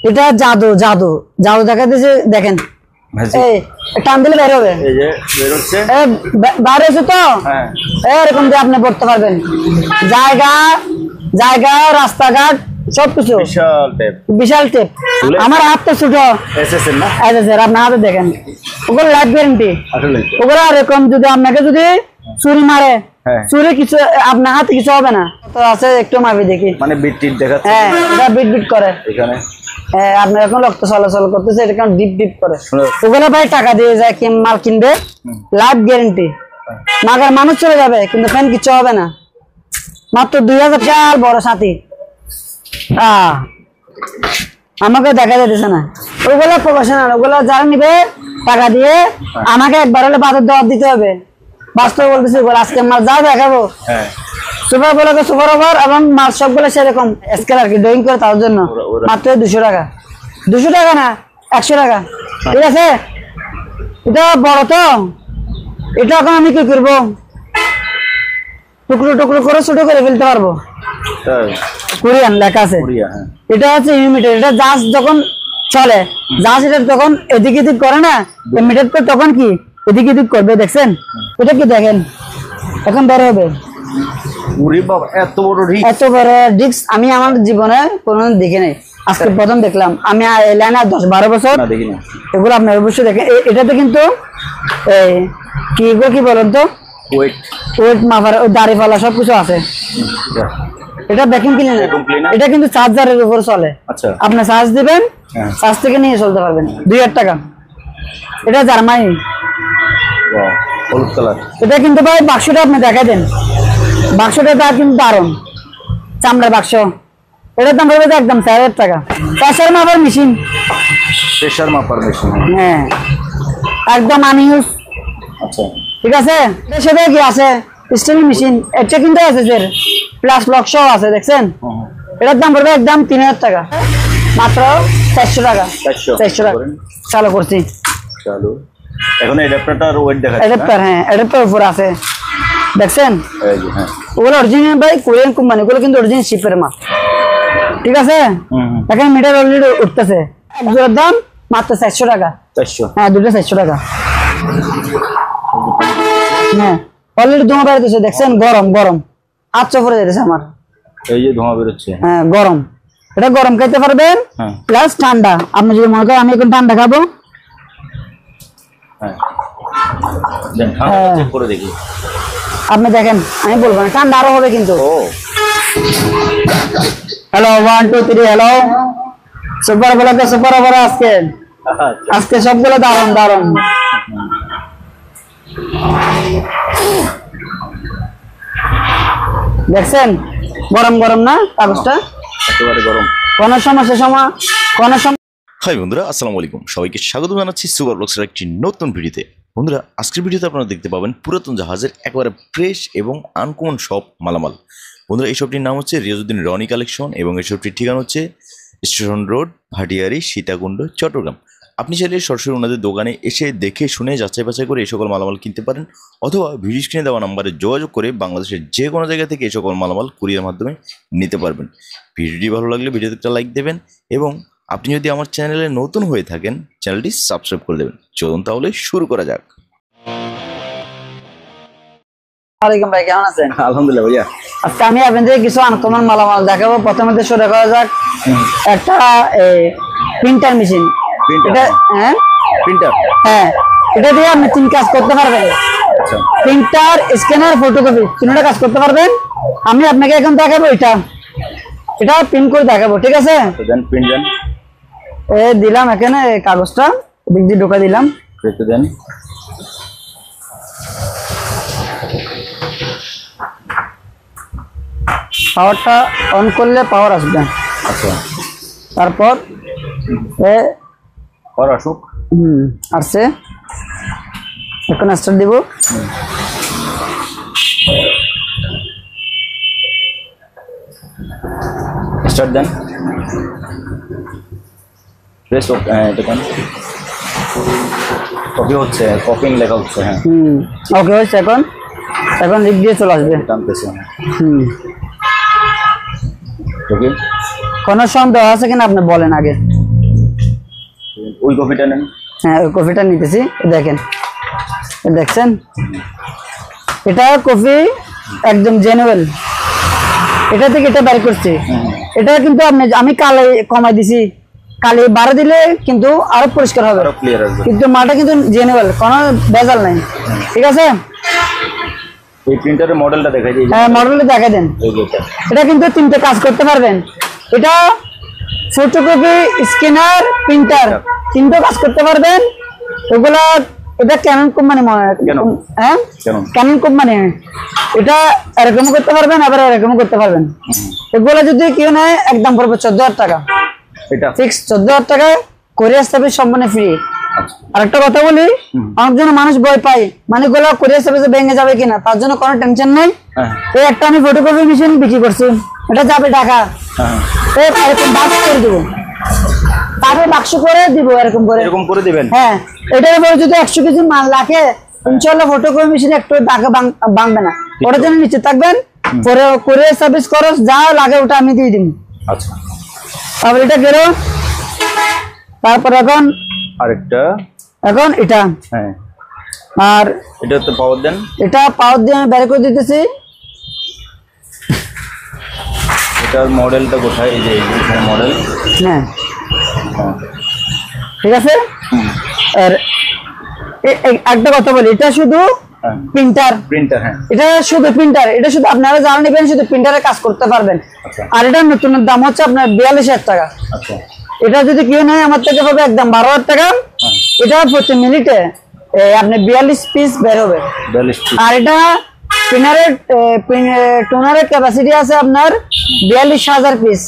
এটা জাদু জাদু জাদু দেখাতেছে দেখেন এই টান দিলে বের হবে এই যে বের হচ্ছে বাইরে হচ্ছে তো হ্যাঁ এরকম দিয়ে আপনি পড়তে পারবেন জায়গা জায়গা রাস্তাঘাট সবকিছু বিশাল টেপ আমার হাত তো ছোট এসএসএল না স্যার আপনার হাতে দেখেন ওগুলো লাইফ গ্যারান্টি ওগুলো এরকম যদি আপনাকে যদি চুরি মারে চুরি কিছু আপনার হাতে কিছু হবে না তো আছে একটু মাপি দেখি মানে বিট টিট দেখাচ্ছে হ্যাঁ এটা বিট বিট করে এখানে হ্যাঁ আপনার এখন রক্ত চলাচল করতেছে এটা কারণ ডিপ ডিপ করে ওগুলো ভাই টাকা দিয়ে যায় কি মাল কিনবে লাইফ গ্যারান্টি মাগার মানুষ চলে যাবে কিন্তু ফ্যান কিছু হবে না মাত্র 2000 টাকা বড় সাথী আমাকে দেখা যাইতেছে না ওগুলো প্রফেশনাল ওগুলো যারা নিবে টাকা দিয়ে আমাকে একবার হলে বাজার দেওয়া দিতে হবে বাস্তব বলতেছি ওগুলো আজকে মাল যা দেখাবো সুপার বলে সুপার ওভার এবং মাল সবগুলো সেরকম স্কেল আর কি ড্রয়িং করে তার জন্য মাত্র 200 টাকা 200 টাকা না 100 টাকা ঠিক আছে এটা বড় তো এটা এখন আমি কি করবো টুকরো টুকরো করে ছোট করে ফেলতে পারবো কোরিয়ান লেখা আছে এটা হচ্ছে ইউনিমিটার এটা জাস্ট যখন চলে জাস্ট এটা তখন এদিক এদিক করে না মিটার তো তখন কি এদিক এদিক করবে দেখছেন এটা কি দেখেন এখন বের হবে এত বড় ডিস্ক আমি আমার জীবনে কোনোদিন দেখি নাই আজকে প্রথম দেখলাম আমি লাইনে 10-12 বছর এগুলো আপনার অবশ্যই দেখেন এটাতে কিন্তু কি বলেন তো ওয়েট মাপার দাড়ি ফালা সবকিছু আছে এটা ভ্যাকুয়াম ক্লিনার এটা কিন্তু চার্জারের উপর চলে আপনি চার্জ দিবেন চার্জ থেকে নিয়ে চলতে পারবেন 2000 টাকা এটা জার্মানি হলুদ কালার এটা কিন্তু ভাই বাক্সটা আপনি দেখাই দেন বাক্সটা তার কিন্তু দারুণ চামড়ার বাক্স এটার দাম পড়বে একদম 4000 টাকা প্রেসার মাপার মেশিন হ্যাঁ একদম আনইউজ আচ্ছা ঠিক আছে সেটা কি আছে স্টিল মেশিন এটা কিন্তু আছে স্যার প্লাস লক সহ আছে দেখছেন এটার দাম পড়বে একদম 3000 টাকা মাত্র 400 টাকা 400 টাকা চালু করছি চালু এখন অ্যাডাপ্টারটার ওয়েট দেখাচ্ছে অ্যাডাপ্টার হ্যাঁ অ্যাডাপ্টার উপর আছে দেখছেন এই যে হ্যাঁ ওগুলো অরিজিনাল ভাই কোরিয়ান কোম্পানি ওগুলো কিন্তু অরিজিনাল শিপের মাল ঠিক আছে এখন মিটার অলরেডি উঠতেছে এক জোড়ার দাম মাত্র 400 টাকা 400 হ্যাঁ দুটো 400 টাকা হ্যাঁ অলরেডি ধোঁয়া বেরোতেছে দেখছেন গরম গরম আচ্ছা পরে যাচ্ছে আমার এই যে ধোঁয়া বেরোচ্ছে হ্যাঁ গরম এটা গরম খাইতে পারবেন প্লাস ঠান্ডা আপনি যদি মনে করেন আমি এখন ঠান্ডা খাবো করে দেখি আপনি দেখেন আমি বলবো না ঠান্ডা আরো হবে কিন্তু হ্যালো 1 2 3 হ্যালো সুপার বলে তো সুপার ওভার আজকে সবগুলো দারুণ দারুণ দেখছেন গরম গরম না কাগজটা একেবারে গরম কোন সমস্যা হাই বন্ধুরা আসসালামু আলাইকুম সবাইকে স্বাগত জানাচ্ছি সুপার ব্লগসের একটি নতুন ভিডিওতে বন্ধুরা আজকের ভিডিওতে আপনারা দেখতে পাবেন পুরাতন জাহাজের একেবারে ফ্রেশ এবং আনকমন সব মালামাল বন্ধুরা এই শপটির নাম হচ্ছে রিয়াজউদ্দিন রনি কালেকশন এবং এই শপটির ঠিকানা হচ্ছে স্টেশন রোড ভাটিয়ারি সীতাকুণ্ড চট্টগ্রাম আপনি চাইলে সরাসরি ওনাদের দোকানে এসে দেখে শুনে যাচাই বাছাই করে এই সকল মালামাল কিনতে পারেন অথবা ভিডিও স্ক্রিনে দেওয়া নাম্বারে যোগাযোগ করে বাংলাদেশের যে কোনো জায়গা থেকে এই সকল মালামাল কুরিয়ার মাধ্যমে নিতে পারবেন ভিডিওটি ভালো লাগলে ভিডিওতে একটা লাইক দেবেন এবং আপনি যদি আমার চ্যানেলে নতুন হয়ে থাকেন চ্যানেলটি সাবস্ক্রাইব করে দেবেন চলুন তাহলে শুরু করা যাক ওয়ালাইকুম ভাই কেমন আছেন আলহামদুলিল্লাহ ভাইয়া আজকে আমি আপনাদের কিছু আনকমন মালামাল দেখাবো প্রথমে তো শুরু করা যাক একটা প্রিন্টার মেশিন এটা হ্যাঁ প্রিন্টার হ্যাঁ এটা দিয়ে আপনি 3 কাজ করতে পারবেন আচ্ছা প্রিন্টার স্ক্যানার ফটোকপি তিনটা কাজ করতে পারবেন আমি আপনাকে এখন দেখাবো এটা প্রিন্ট করে দেখাবো ঠিক আছে দেন প্রিন্ট দেন দিলাম এখানে কাগজটা দিক দিয়ে ঢোকা দিলাম রেখে দেন পাওয়ারটা অন করলে পাওয়ার আসবে আচ্ছা তারপর পাওয়ার আসুক আসছে এখন স্টার্ট দিব স্টার্ট দেন প্রেস এটা দেন কপি হচ্ছে কপিং লেখা হচ্ছে হ্যাঁ ওকে হচ্ছে এখন লিখ দিয়ে চলে আসবে টানতেছে ওকে কোনো সন্দেহ আছে কিনা আপনি বলেন আগে ওই কপিটা নেন। হ্যাঁ ওই কপিটা নিতেছি। দেখেন, দেখছেন এটা কপি একদম জেনুয়েল, এটা থেকে এটা বের করছি। এটা কিন্তু আমি কালে কমাই দিছি, কালি বাড়া দিলে কিন্তু আরো পরিষ্কার হবে, কিন্তু মালটা কিন্তু জেনুয়েল, কোনো ভেজাল নাই। ঠিক আছে, এই প্রিন্টারের মডেলটা দেখাই দিই। হ্যাঁ মডেলটা দেখাই দেন। এটা কিন্তু তিনটে কাজ করতে পারবেন, এটা ফটোকপি, স্ক্যানার, প্রিন্টার, তিনটে কাজ করতে পারবেন। ওগুলা এটা ক্যানন কোম্পানি মনে হয়, হ্যাঁ ক্যানন কোম্পানি। এটা এরকম করতে পারবেন, আবার এরকম করতে পারবেন। এগুলা যদি কেউ নেয় একদম পড়বে 14,000 টাকা, এটা ফিক্স 14,000 টাকা, কোরিয়ার সার্ভিস সম্পূর্ণ ফ্রি। আরেকটা কথা বলি, অনেকজন মানুষ ভয় পায় মানে গুলো কোরিয়ার সার্ভিসে ভেঙে যাবে কিনা, তার জন্য কোনো টেনশন নাই। এই একটা আমি ফটোকপি মেশিন বিক্রি করছি, এটা যাবে ঢাকা, এরকম বাক্স করে দেবো, তারপরে বাক্স করে দিব, এরকম করে দিবেন। হ্যাঁ, এটার উপরে যদি 100 কেজি মাল রাখে ইনশাআল্লাহ ফটোকপি মেশিনে একটু টাকা ভাঙবে না। ওটার জন্য নিচে থাকবেন, পরে কোরিয়ার সার্ভিস খরচ যা লাগে ওটা আমি দিয়ে দিব। আচ্ছা, তারপর এটা গেল, তারপর এখন এটা, হ্যাঁ, আর এটা তো পাওয়ার দেন। এটা পাওয়ার দিয়ে আমি বের করে দিতেছি। এটার মডেলটা কোথায়? এই যে এখানে মডেল। হ্যাঁ ঠিক আছে। আর একটা কথা বলি, এটা শুধু প্রিন্টার, হ্যাঁ এটা শুধু প্রিন্টার, এটা শুধু আপনারা যারা নেবেন শুধু প্রিন্টারে কাজ করতে পারবেন। আর এটা নতুন দাম হচ্ছে আপনার 42,000 টাকা। আচ্ছা, এটা যদি কেউ নেয় আমার থেকে পাবে একদম 12,000 টাকা। এটা প্রতি মিনিটে আপনি 42 পিস বের হবে। আর এটা টোনারের ক্যাপাসিটি আছে আপনার 42,000 পিস।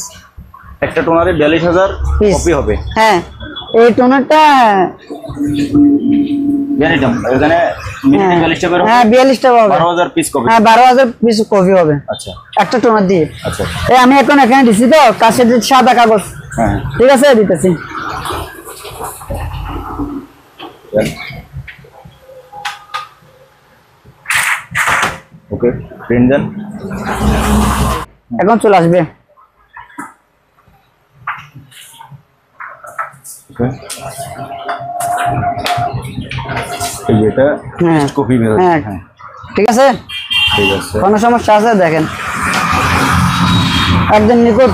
একটা টোনারে 42,000 কপি হবে। হ্যাঁ, এই টোনারটা এখানে 42টা বের হবে। হ্যাঁ 42টা হবে, 12,000 পিস কপি। হ্যাঁ 12,000 পিস কপি হবে। আচ্ছা, একটা টোনার দিয়ে। আচ্ছা, আমি এখন এখানে দিছি তো কাছে সাদা কাগজ। হ্যাঁ ঠিক আছে, দিতেছি। ওকে, প্রিন্ট দেন। এখন চলে আসবে। এটা কপি বের হচ্ছে। হ্যাঁ ঠিক আছে, ঠিক আছে। কোনো সমস্যা আছে? দেখেন একদম নিখুঁত,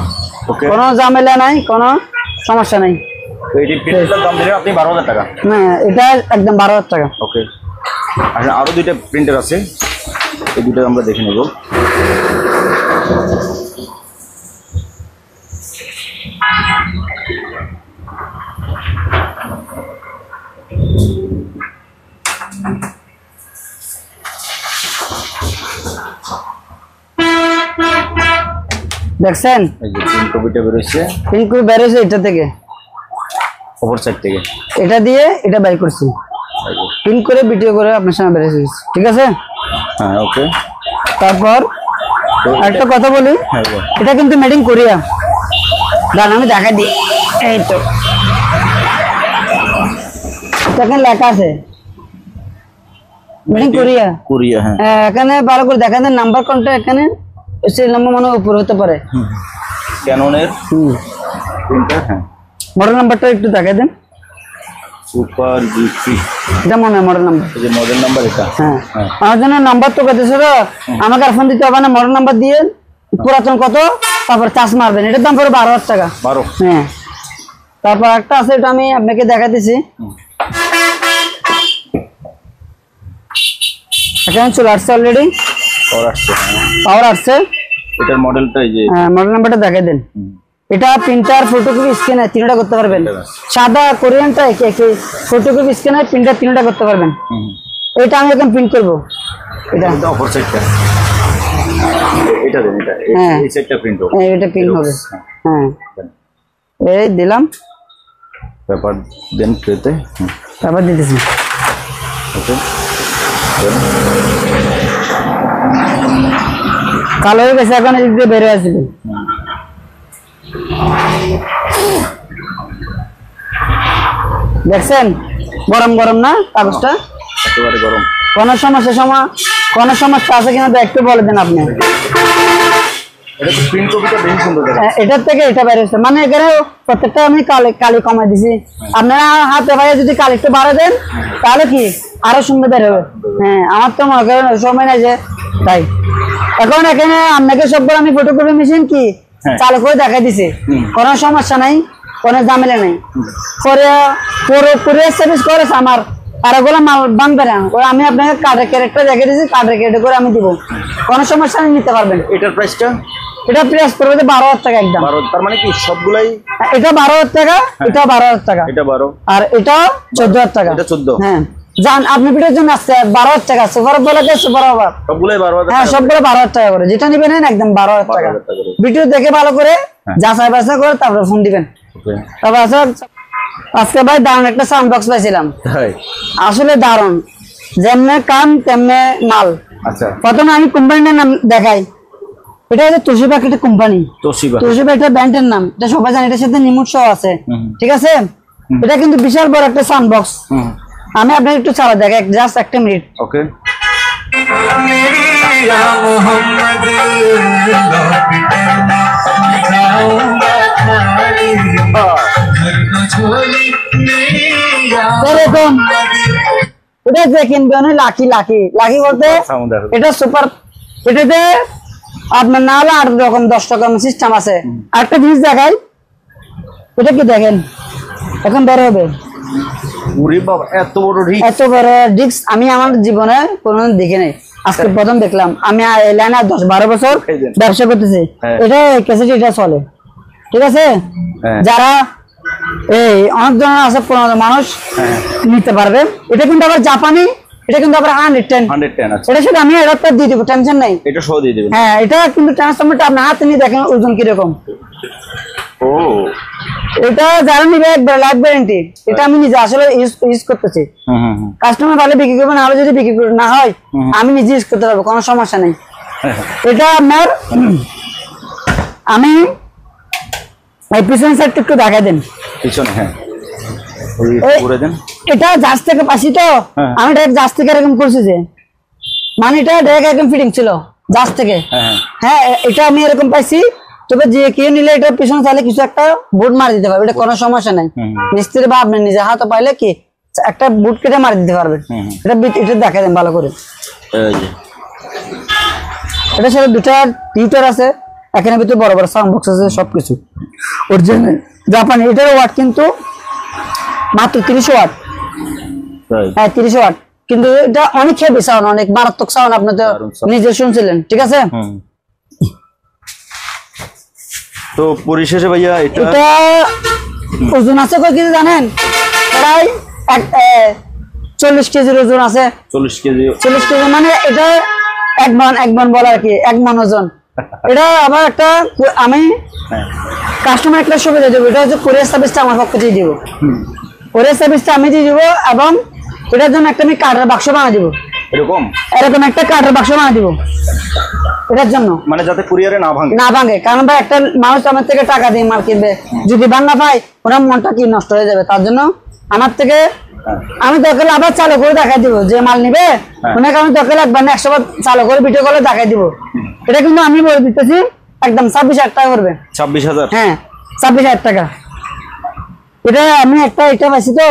কোনো ঝামেলা নাই, কোনো সমস্যা নাই। এই প্রিন্টারটার দাম দিলেন আপনি 12,000 টাকা। হ্যাঁ, এটা একদম 12,000 টাকা। ওকে, আচ্ছা, আরো দুইটা প্রিন্টার আছে, এই দুটো আমরা দেখে নেব। দেখছেন এই যে প্রিন্ট কপিটা বের হচ্ছে, প্রিন্ট করে বের হয়েছে এটা থেকে, ওপর সাইড থেকে। এটা দিয়ে এটা বের করছি, প্রিন্ট করে ভিডিও করে আপনার সামনে বের হয়েছে। ঠিক আছে, হ্যাঁ ওকে। তারপর একটা কথা বলি, এটা কিন্তু মেড ইন কোরিয়া। দাঁড়ান আমি দেখা দিই, এই তো এখানে লেখা আছে মেড ইন কোরিয়া। কোরিয়া, হ্যাঁ। এখানে ভালো করে দেখা দেন, নাম্বার কোনটা এখানে সিরিয়াল নাম্বার মনে উপর হতে পারে। ক্যাননের প্রিন্টার, হ্যাঁ। মডেল নাম্বারটা একটু দেখা দেন। সুপার জিপি, এটা মনে হয় মডেল নাম্বার। এই যে মডেল নাম্বার এটা। হ্যাঁ, আমার জন্য নাম্বার তো কত ছিল, আমাকে আর ফোন দিতে হবে না, মডেল নাম্বার দিয়ে পুরাতন কত, তারপর চার্জ মারবেন। এটার দাম পড়ে 12,000 টাকা। 12। হ্যাঁ, তারপর একটা আছে, এটা আমি আপনাকে দেখাতেছি। এখানে চলে আসছে অলরেডি, পাওয়ার আসছে। এটার মডেলটা এই যে, হ্যাঁ মডেল নাম্বারটা দেখাই দেন। এটা প্রিন্টার, ফটোকপি, স্ক্যানার তিনটা করতে পারবেন। সাদা কোরিয়ানটা ফটোকপি, স্ক্যানার, প্রিন্টার তিনটা করতে পারবেন। এটা আমি এখন প্রিন্ট করব। এটা অপর সাইডটা, এটা দেন, এটা এই সাইডটা প্রিন্ট হবে। এটা প্রিন্ট হবে। হ্যাঁ, এই দিলাম, পেপার দেন ট্রেতে, তারপর দিতেছি। ওকে, কালো হয়ে গেছে, এখন এদিক দিয়ে বের হয়ে আসবে। দেখছেন গরম গরম না কাগজটা, একেবারে গরম। কোনো সমস্যা আছে কিনা একটু বলে দেন আপনি। এটা তো প্রিন্ট কপিটা বেশি সুন্দর দেখা এটার থেকে এটা বের হচ্ছে, মানে এখানে প্রত্যেকটা আমি কালি কমাই দিছি। আপনারা হাতে পায়ে যদি কালি একটু বাড়া দেন তাহলে কি আরো সুন্দর বের হবে। হ্যাঁ, আমার তো মনে করেন সময় নাই যে তাই। এখন এখানে আপনাকে সবগুলো আমি ফটোকপি মেশিন কি চালু করে দেখাই দিছি, কোনো সমস্যা নাই, কোনো ঝামেলা নেই। পরে পুরো সার্ভিস করেছে আমার, আর ওগুলো মাল বানবে না, আমি আপনাকে কার্ডের ক্যারেক্টার দেখে দিয়েছি, কার্ডের ক্যারেক্টার করে আমি দিব, কোনো সমস্যা নেই, নিতে পারবেন। এটার প্রাইসটা? এটা প্রাইস পড়বে 12,000 টাকা একদম। 12, তার মানে কি সবগুলাই? এটা 12,000 টাকা, এটা 12,000 টাকা, এটা 12, আর এটা 14,000 টাকা। এটা 14। হ্যাঁ, জান আপনি ভিডিওর জন্য আসছে 12,000 টাকা, সুপার বলে সুপার ওভার সবগুলাই 12,000? হ্যাঁ, সবগুলো 12,000 টাকা করে, যেটা নেবেন একদম 12,000 টাকা। ভিডিও দেখে ভালো করে যাচাই বাছাই করে তারপরে ফোন দিবেন। তারপর আজকে ভাই দারুণ একটা সাউন্ড বক্স পাইছিলাম, আসলে দারুণ, যেমনে কাম তেমনে মাল। আচ্ছা, প্রথমে আমি কোম্পানিটার নাম দেখাই, এটা হচ্ছে তোশিবা একটা কোম্পানি, তোশিবা একটা ব্র্যান্ডের নাম, এটা সবাই জানে, এটার সাথে রিমোট সহ আছে, ঠিক আছে। এটা কিন্তু বিশাল বড় একটা সাউন্ড বক্স, আমি আপনাকে একটু চালা দেখাই, জাস্ট একটা মিনিট। ওকে। এরকম এটা যে কিনবে লাকি লাকি লাকি বলতে এটা সুপার, এটাতে আপনার না হলে 8 রকম 10 রকম সিস্টেম আছে। আরেকটা জিনিস দেখাই, এটা কি দেখেন এখন বের হবে, এত বড় ডিস্ক আমি আমার জীবনে কোনোদিন দেখি নাই, আজকে প্রথম দেখলাম। আমি এই লাইনে 10-12 বছর ব্যবসা করতেছি, এটা ক্যাসেট এটা চলে, ঠিক আছে। যারা এই অনেক ধরনের আছে 15 মানুষ নিতে পারবে। এটা কিন্তু আবার জাপানি, এটা কিন্তু আবার 110 আছে। এটা সেটা আমি অ্যাডাপ্টার দিয়ে দিব, টেনশন নাই, এটা সহ দিয়ে দিবেন। হ্যাঁ, এটা কিন্তু ট্রান্সফরমারটা আপনি হাতে নিয়ে দেখেন ওজন কিরকম। ও, এটা যারা নিবে একবার লাইফ গ্যারান্টি, এটা আমি নিজে আসলে ইউজ করতেছি। কাস্টমার ভালো বিক্রি করবে, না হলে যদি বিক্রি না হয় আমি নিজে ইউজ করতে পারবো, কোনো সমস্যা নেই। এটা আপনার আমি এই পিছন সাইড একটু দেখা দেন, পিছনে। হ্যাঁ, এটা জাস্ট থেকে পাশি তো, আমি ডাইরেক্ট জাস্ট থেকে এরকম করছি যে, মানে এটা ডাইরেক্ট একদম ফিটিং ছিল জাস্ট থেকে। হ্যাঁ, এটা আমি এরকম পাইছি, তবে যে কেউ নিলে এটা পিছনে চাইলে কিছু একটা বুট মারি দিতে পারবে, এটা কোনো সমস্যা নাই। মিস্ত্রি বা আপনি নিজে হাতে পাইলে কি একটা বুট কেটে মারি দিতে পারবে। এটা দেখা দেন ভালো করে, এটা সাথে দুটা টিউটার আছে, এখানে ভিতরে বড় বড় সাউন্ড বক্স আছে, সবকিছু অরিজিনাল জাপানি। এটার ওয়াট কিন্তু মাত্র 30 ওয়াট। হ্যাঁ, 30 ওয়াট, কিন্তু এটা অনেক হেভি সাউন্ড, অনেক মারাত্মক সাউন্ড, আপনি তো নিজে শুনছিলেন, ঠিক আছে। তো পরিশেষে ভাইয়া এটা ওজন আছে কয় কেজি জানেন? প্রায় 40 কেজির ওজন আছে। 40 কেজি? 40 কেজি মানে এটা এক মন বলা আর কি, 1 মন ওজন। এটা আবার একটা আমি কাস্টমার একটা সুবিধা দেবো, এটা হচ্ছে কুরিয়ার সার্ভিসটা আমার পক্ষ থেকে দিব, কুরিয়ার সার্ভিসটা আমি দিয়ে দিব, এবং এটার জন্য একটা আমি কার্ডের বাক্স বানিয়ে দিব, এরকম একটা কার্ডের বাক্স বানিয়ে দিব এটার জন্য, মানে যাতে কুরিয়ারে না ভাঙে। কারণ ভাই একটা মানুষ আমার থেকে টাকা দিয়ে মাল কিনবে, যদি ভাঙা পায় ওনার মনটা কি নষ্ট হয়ে যাবে, তার জন্য আমার থেকে আমি দরকার আবার চালু করে দেখাই দিব, যে মাল নিবে ওনাকে আমি দরকার একবার 100 বার চালু করে ভিডিও কলে দেখাই দিব। এটা কিন্তু আমি বলে দিতেছি একদম 26,000 টাকা করবে। 26,000? হ্যাঁ, 26,000 টাকা। এটা আমি এটা পাইছি তো,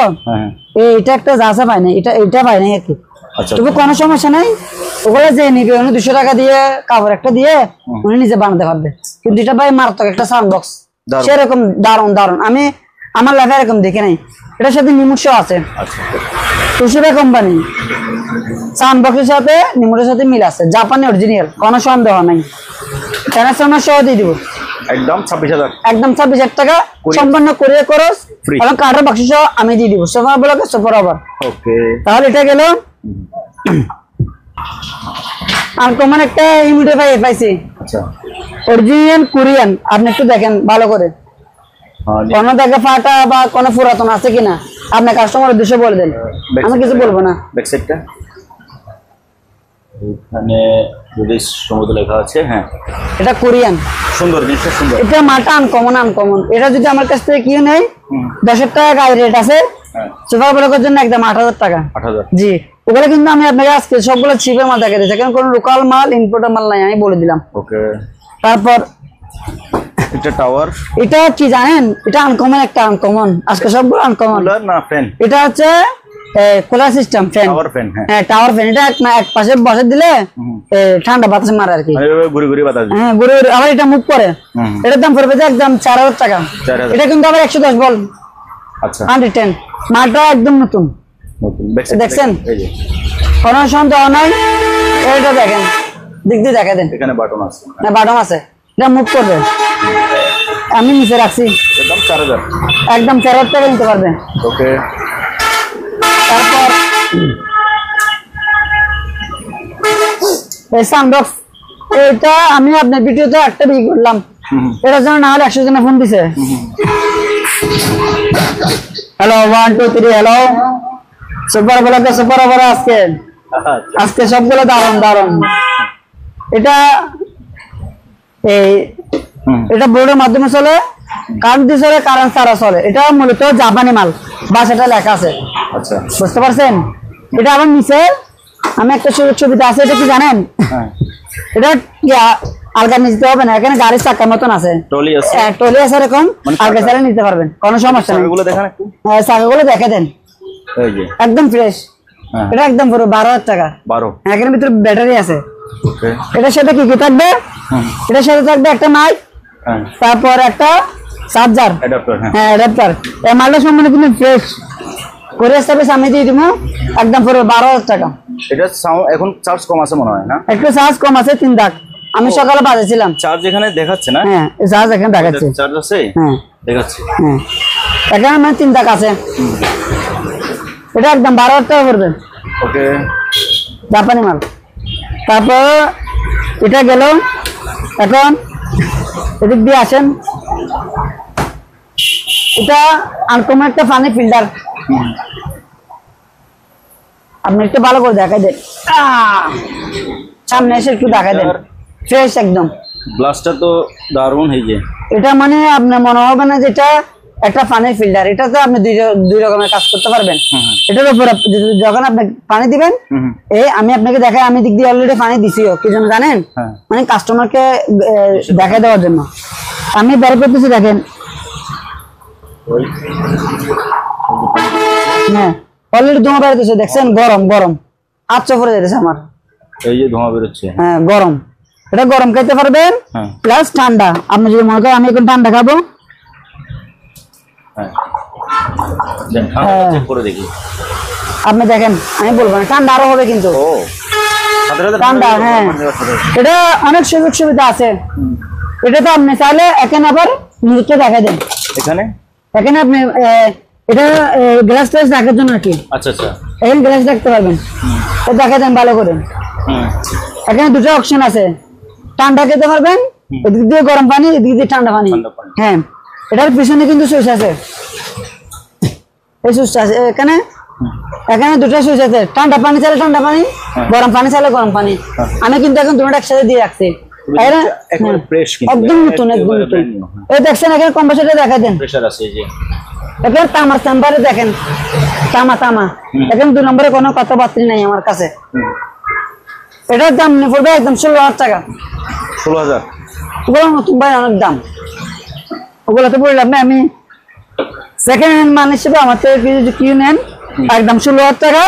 এটা একটা যাচা পাই না, এটা পাই নাই আর কি। তবে কোনো সমস্যা নাই, ওগুলো যে নিবে উনি 200 টাকা দিয়ে কাপড় একটা দিয়ে উনি নিজে বানাতে পারবে। কিন্তু এটা ভাই মারাত্মক একটা সাউন্ড বক্স, সেরকম দারুণ আমি আমার লাইফে এরকম দেখে নাই। এটার সাথে নিমুট সহ আছে, তোশিবা কোম্পানি সাউন্ড বক্সের সাথে নিমুটের সাথে মিল আছে, জাপানি অরিজিনাল, কোনো সন্দেহ নাই। ট্রান্সফরমার সহ দিয়ে দিব একদম 26,000, একদম 26,000 টাকা সম্পূর্ণ কুরিয়ার খরচ এবং কার্ডের বাক্স সহ আমি দিয়ে দিব, সোফা ব্লকে সুপার ওভার। ওকে, তাহলে এটা গেল। আর কমন একটা ইমিডিয়েট পাইছি, আচ্ছা অরিজিনাল কোরিয়ান, আপনি একটু দেখেন ভালো করে, কোনো জায়গায় ফাটা বা কোনো পুরাতন আছে কিনা আপনি কাস্টমারের উদ্দেশ্যে বলে দেন, আমি কিছু বলবো না। ব্যাকসাইডটা এখানে বিদেশ সমুদ্র লেখা আছে। হ্যাঁ, এটা কোরিয়ান, সুন্দর, জিনিসটা সুন্দর। এটা মালটা আনকমন, এটা যদি আমার কাছ থেকে কিনে নেই 10,000 টাকা গায়ে রেট আছে, সুপার ব্লকের জন্য একদম 8,000 টাকা। 8,000? জি, ওগুলো কিন্তু আমি আপনাকে আজকে সবগুলো চিপের মাল দেখা দিচ্ছি, কারণ কোনো লোকাল মাল ইম্পোর্টের মাল নাই, আমি বলে দিলাম। ওকে, তারপর এটা টাওয়ার, এটা কি জানেন, এটা আনকমন, একটা আনকমন, আজকে সবগুলো আনকমন। না ফ্যান, এটা হচ্ছে cooler system fan, tower fan. হ্যাঁ টাওয়ার ফ্যান। এটা এক পাশে বসে দিলে ঠান্ডা বাতাস মারে আর কি, ঘুরে ঘুরে বাতাস। হ্যাঁ ঘুরে ঘুরে। আবার এটা মুভ করে, এটার দাম পড়বে একদম 4000 টাকা। এটা কিন্তু আবার 110 বল। আচ্ছা 110, মালটা একদম নতুন, দেখছেন কোনো সন্দেহ নাই। এটা দেখেন, দিক দিয়ে দেখা দেন, এখানে বাটন আছে, না বাটন আছে, এটা মুভ করবে। আমি নিচে রাখছি, একদম 4000, একদম 4000 টাকা নিতে পারবেন। ওকে। তারপর এই সাউন্ডবক্স, এটা আমি আপনার ভিডিওতে একটা বিক্রি করলাম, এটার জন্য না হলে 100 জনে ফোন দিছে। হ্যালো 1 2 3, হ্যালো সুপার বলাকে সুপার ওভার। আজকে সবগুলো দারুন দারুন। এটা এটা বোর্ডের মাধ্যমে চলে, কারেন্ট দিয়ে চলে, কারেন্ট ছাড়া চলে। এটা মূলত জাপানি মাল, বাসাটা লেখা আছে। আচ্ছা বুঝতে পারছেন? এটা আবার নিচে আমি একটা সুবিধা আছে, এটা কি জানেন, এটা আলগা নিতে হবে না, এখানে গাড়ির চাকার মতন আছে, ট্রলি আছে, ট্রলি আছে, এরকম আলগা ছাড়া নিতে পারবেন, কোনো সমস্যা নেই। চাকাগুলো দেখেন একটু, চাকাগুলো দেখে দেন, এই যে একদম ফ্রেশ। এটা একদম পুরো 12000 টাকা। 12, এখানে ভিতরে ব্যাটারি আছে। ওকে। এটার সাথে কি কি থাকবে? এটার সাথে থাকবে একটা মাইক, তারপর একটা চার্জার, অ্যাডাপ্টার। হ্যাঁ অ্যাডাপ্টার। এই মালটা সম্বন্ধে কিন্তু ফ্রেশ করে সার্ভিস আমি দিয়ে দিব, একদম পুরো 12000 টাকা। এটা এখন চার্জ কম আছে মনে হয় না? একটু চার্জ কম আছে, 3 দাগ। আমি সকালে বাজেছিলাম, চার্জ এখানে দেখাচ্ছে না? হ্যাঁ চার্জ এখানে দেখাচ্ছে, চার্জ আছে, হ্যাঁ দেখাচ্ছে, হ্যাঁ এখানে মানে 3 দাগ আছে। এটা একদম 12000 টাকা পড়বে, ওকে। জাপানি মাল। তারপর এটা গেল, এখন এদিক দিয়ে আসেন। এটা আনকমন একটা পানি ফিল্টার, আপনি একটু ভালো করে দেখাই দেন, সামনে এসে একটু দেখাই দেন, ফ্রেশ একদম। গ্লাসটা তো দারুণ হয়ে যায়। এটা মানে আপনার মনে হবে না যেটা একটা পানির ফিল্টার, এটা তো আপনি দুই রকমের কাজ করতে পারবেন। এটার উপর যখন আপনি পানি দিবেন, আমি আপনাকে দেখাই, আমি দিক দিয়ে অলরেডি পানি দিছিও, কি জন্য জানেন, মানে কাস্টমারকে দেখাই দেওয়ার জন্য। আমি বের করতেছি, দেখেন, হ্যাঁ অলরেডি ধোঁয়া বেরোতেছে, দেখছেন, গরম গরম হাত চপরে যেতেছে আমার, এই যে ধোঁয়া বেরোচ্ছে, হ্যাঁ গরম। এটা গরম খেতে পারবেন, প্লাস ঠান্ডা। আপনি যদি মনে করেন আমি এখন ঠান্ডা খাবো, আপনি দেখেন, আমি বলবো না, ঠান্ডা আরো হবে কিন্তু ঠান্ডা। হ্যাঁ এটা অনেক সুযোগ সুবিধা আছে। এটা তো আপনি চাইলে এখানে আবার নিচে দেখা দেন, এখানে আপনি এটা গ্লাস টাস রাখার জন্য আর কি। আচ্ছা আচ্ছা, এখানে গ্লাস রাখতে পারবেন, তো দেখা দেন ভালো করে। এখানে দুটো অপশন আছে, ঠান্ডা খেতে পারবেন, এদিক দিয়ে গরম পানি, এদিক দিয়ে ঠান্ডা পানি। হ্যাঁ এটার পিছনে কিন্তু সুইচ আছে, এই সুইচটা আছে এখানে, এখানে দুটো সুইচ আছে, ঠান্ডা পানি চাইলে ঠান্ডা পানি, গরম পানি চাইলে গরম পানি। আমি কিন্তু এখন দুটো একসাথে দিয়ে রাখছি, একদম নতুন, একদম নতুন। এই দেখছেন এখানে কম্প্রেসারটা দেখা দেন, এখানে তামার চেম্বারে দেখেন, তামা তামা। এখানে 2 নম্বরে কোনো কথাবার্তা নাই আমার কাছে। এটার দাম পড়বে একদম 16000 টাকা। 16000? ওগুলো নতুন ভাই, অনেক দাম। ওগুলো তো বললাম না, আমি সেকেন্ড হ্যান্ড মান হিসেবে আমার থেকে যদি কিনে নেন একদম 16000 টাকা,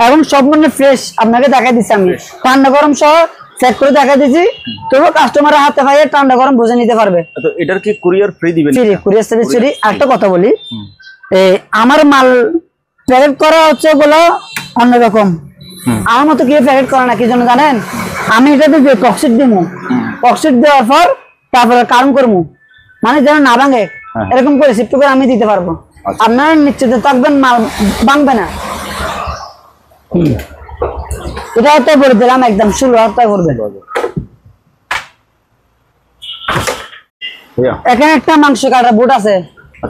এবং সব মানে ফ্রেশ আপনাকে দেখা দিচ্ছি আমি, ঠান্ডা গরম সহ চেক করে দেখা দিচ্ছি। তবু কাস্টমার হাতে পাইয়ে ঠান্ডা গরম বুঝে নিতে পারবে। এটার কি কুরিয়ার ফ্রি দিবেন? Free, courier service free. একটা কথা বলি, আমার মাল প্যাকেট করা হচ্ছে ওগুলো অন্যরকম, আমার মতো কেউ প্যাকেট করে না। কি জন্য জানেন, আমি এটাতে যে কক্সিট দিব, কক্সিট দেওয়ার পর তারপরে কারণ করবো, মানে যেন না ভাঙে, এরকম করে শিফট করে আমি দিতে পারবো। আপনারা নিশ্চিত থাকবেন মাল ভাঙবে না। এটা তো বলে দিলাম একদম 16000 টাকা করবে। এখানে একটা মাংস কাটার বুট আছে,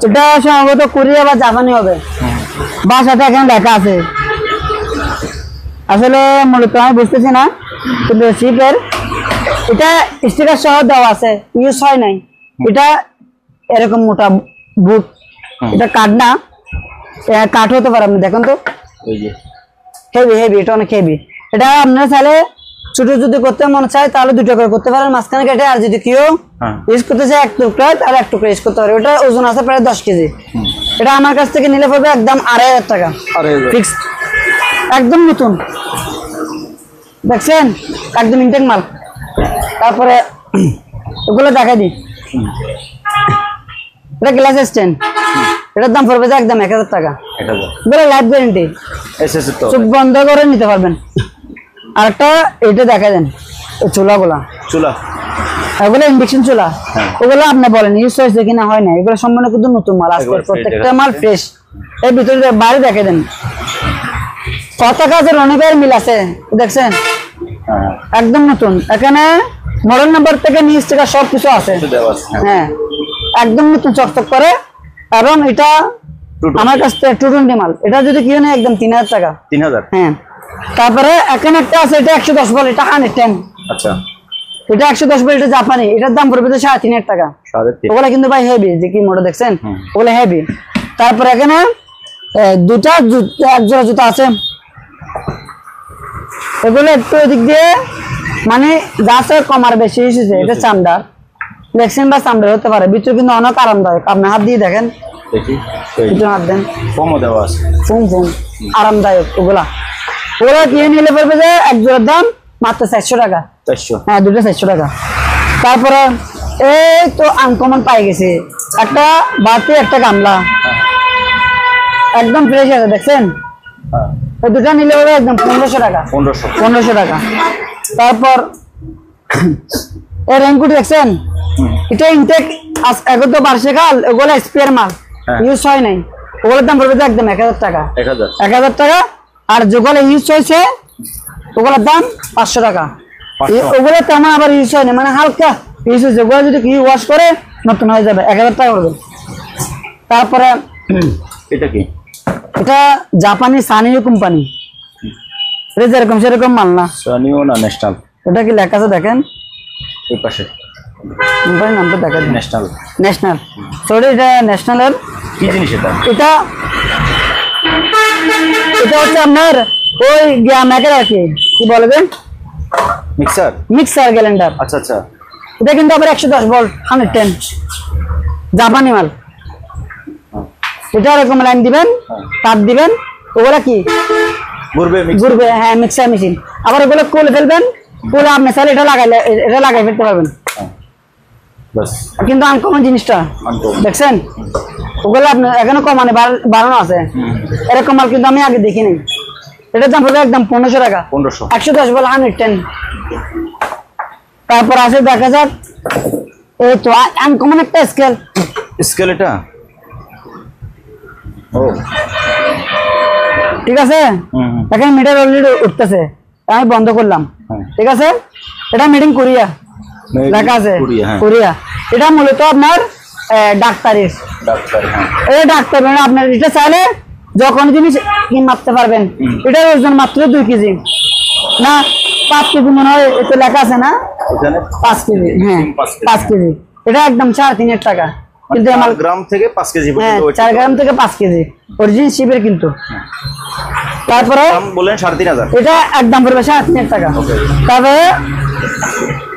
এটা সম্ভবত কোরিয়া বা জাপানি হবে, বাসাটা এখানে লেখা আছে। আসলে মূলত আমি বুঝতেছি না, কিন্তু শিপের এটা স্টিকার সহ দেওয়া আছে, ইউজ হয় নাই। এটা এরকম মোটা বুট, এটা কাঠ না, কাঠ হতে পারে। আপনি দেখেন তো, হেভি হেভি, এটা অনেক হেভি। এটা আপনারা চাইলে ছোট যদি করতে মনে চায় তাহলে 2টা করে করতে পারেন, মাঝখানে কেটে। আর যদি কেউ ইউজ করতেছে 1 টুকরা আর 1 টুকরা ইউজ করতে পারে। ওটা ওজন আছে প্রায় 10 কেজি। এটা আমার কাছ থেকে নিলে পড়বে একদম 2500 টাকা ফিক্সড, একদম নতুন, দেখছেন একদম ইনটেক মাল। তারপরে ওগুলো দেখাই দিই, এটা গ্লাস স্ট্যান্ড, এটার দাম পড়বে একদম 1000 টাকা। এগুলো লাইফ গ্যারেন্টি, চোখ বন্ধ করে নিতে পারবেন। আর একটা এটা দেখা দেন চুলাগুলা, এগুলো ইন্ডাকশন চুলা, ওগুলো আপনি বলেন ইউজ হয়েছে কিনা হয় না, এগুলো সম্পূর্ণ কিন্তু নতুন মাল, আজকে প্রত্যেকটা মাল ফ্রেশ। এর ভিতরে বাইরে দেখে দেন কত কাজের অনেকের মিল আছে, দেখছেন একদম নতুন। এখানে মডেল নাম্বার থেকে নিচ থেকে সবকিছু আছে, হ্যাঁ একদম নতুন চকচক করে। এবং এটা আমার কাছ থেকে 220 মাল, এটা যদি কিনে একদম 3000 টাকা। 3000, হ্যাঁ। তারপরে এখানে একটা আছে, এটা 110 ভোল্ট, এটা 110। আচ্ছা, এটা 110 ভোল্ট, এটা জাপানি, এটার দাম পড়বে 3500 টাকা। ওগুলা কিন্তু ভাই হেভি, যে কি মোটর দেখছেন ওগুলা হেভি। তারপরে এখানে দুটা এক জোড়া জুতা আছে, এগুলো একটু এদিক দিয়ে মানে যাচ্ছে কমার বেশি এসেছে। এটা চামড়ার দেখছেন বা চামড়ার হতে পারে, ভিতরে কিন্তু অনেক আরামদায়ক। আপনি হাত দিয়ে দেখেন, হাত দেন, ফুম আরামদায়ক। ওগুলা কিনে নিলে পড়বে যে এক জোড়ার দাম মাত্র 400 টাকা। হ্যাঁ, দুটো 400 টাকা। তারপরে এই তো আনকমন পাই গেছে, একটা বাতি একটা গামলা, একদম ফ্রেশ আছে, দেখছেন দুটা নিলে পড়বে একদম 1500 টাকা। 1500 টাকা। তারপর এই রেনকোট দেখছেন, এটা ইনটেক, এখন তো বার্ষিকাল, ওগুলো স্পেয়ার মাল, ইউজ হয় নাই, ওগুলোর দাম পড়বে একদম 1000 টাকা। 1000 টাকা। আর যেগুলো ইউজ হয়েছে ওগুলোর দাম 500 টাকা। ওগুলো তেমন আবার ইউজ হয় না, মানে হালকা ইউজ হয়েছে, ওগুলো যদি কি ওয়াশ করে নতুন হয়ে যাবে, 1000 টাকা পড়বে। তারপরে এটা কি? এটা জাপানি সানিও কোম্পানি, এটা যেরকম সেরকম মাল না, সানিও না ন্যাশনাল। এটা কি লেখা আছে দেখেন, এই পাশে কোম্পানির নামটা দেখা যায়, ন্যাশনাল। সরি, এটা ন্যাশনালের কি জিনিস এটা? এটা হচ্ছে আপনার ওই ম্যাকের আর কি বলবেন, মিক্সার গ্রাইন্ডার। আচ্ছা আচ্ছা। এটা কিন্তু আবার 110 ভোল্ট 110, জাপানি মাল। এটা এরকম লাইন দিবেন, তার দিবেন, ওগুলা কি ঘুরবে, হ্যাঁ মিক্সার মেশিন। আবার ওগুলো খুলে ফেলবেন, খুলে আপনি চাইলে এটা লাগাই ফেলতে পারবেন। কিন্তু আনকমন জিনিসটা দেখছেন, ওগুলো আপনার এখানে কমানে বাড়ানো আছে, এরকম মাল কিন্তু আমি আগে দেখিনি। এটার দাম পড়বে একদম 1500 টাকা। 110 ভোল্ট 110। তারপর আছে দেখা যাক এই তো আনকমন একটা স্কেল, এটা ঠিক আছে। এখানে মিটার অলরেডি উঠতেছে, আমি বন্ধ করলাম, ঠিক আছে। এটা মেড ইন কোরিয়া লেখা আছে, কোরিয়া। এটা মূলত আপনার ডাক্তারের, এটা ডাক্তার আপনার এটা চাইলে যখন জিনিস মাপতে পারবেন। এটার ওজন মাত্র 2 কেজি না 5 কেজি মনে হয়, এতে লেখা আছে না 5 কেজি। হ্যাঁ 5 কেজি। এটা একদম 3500 টাকা। কিন্তু আমার গ্রাম থেকে 5 কেজি, 4 গ্রাম থেকে 5 কেজি অরিজিনাল শিপের কিন্তু। তারপরে বলেন 3500, এটা একদম পড়বে 3500 টাকা। তারপরে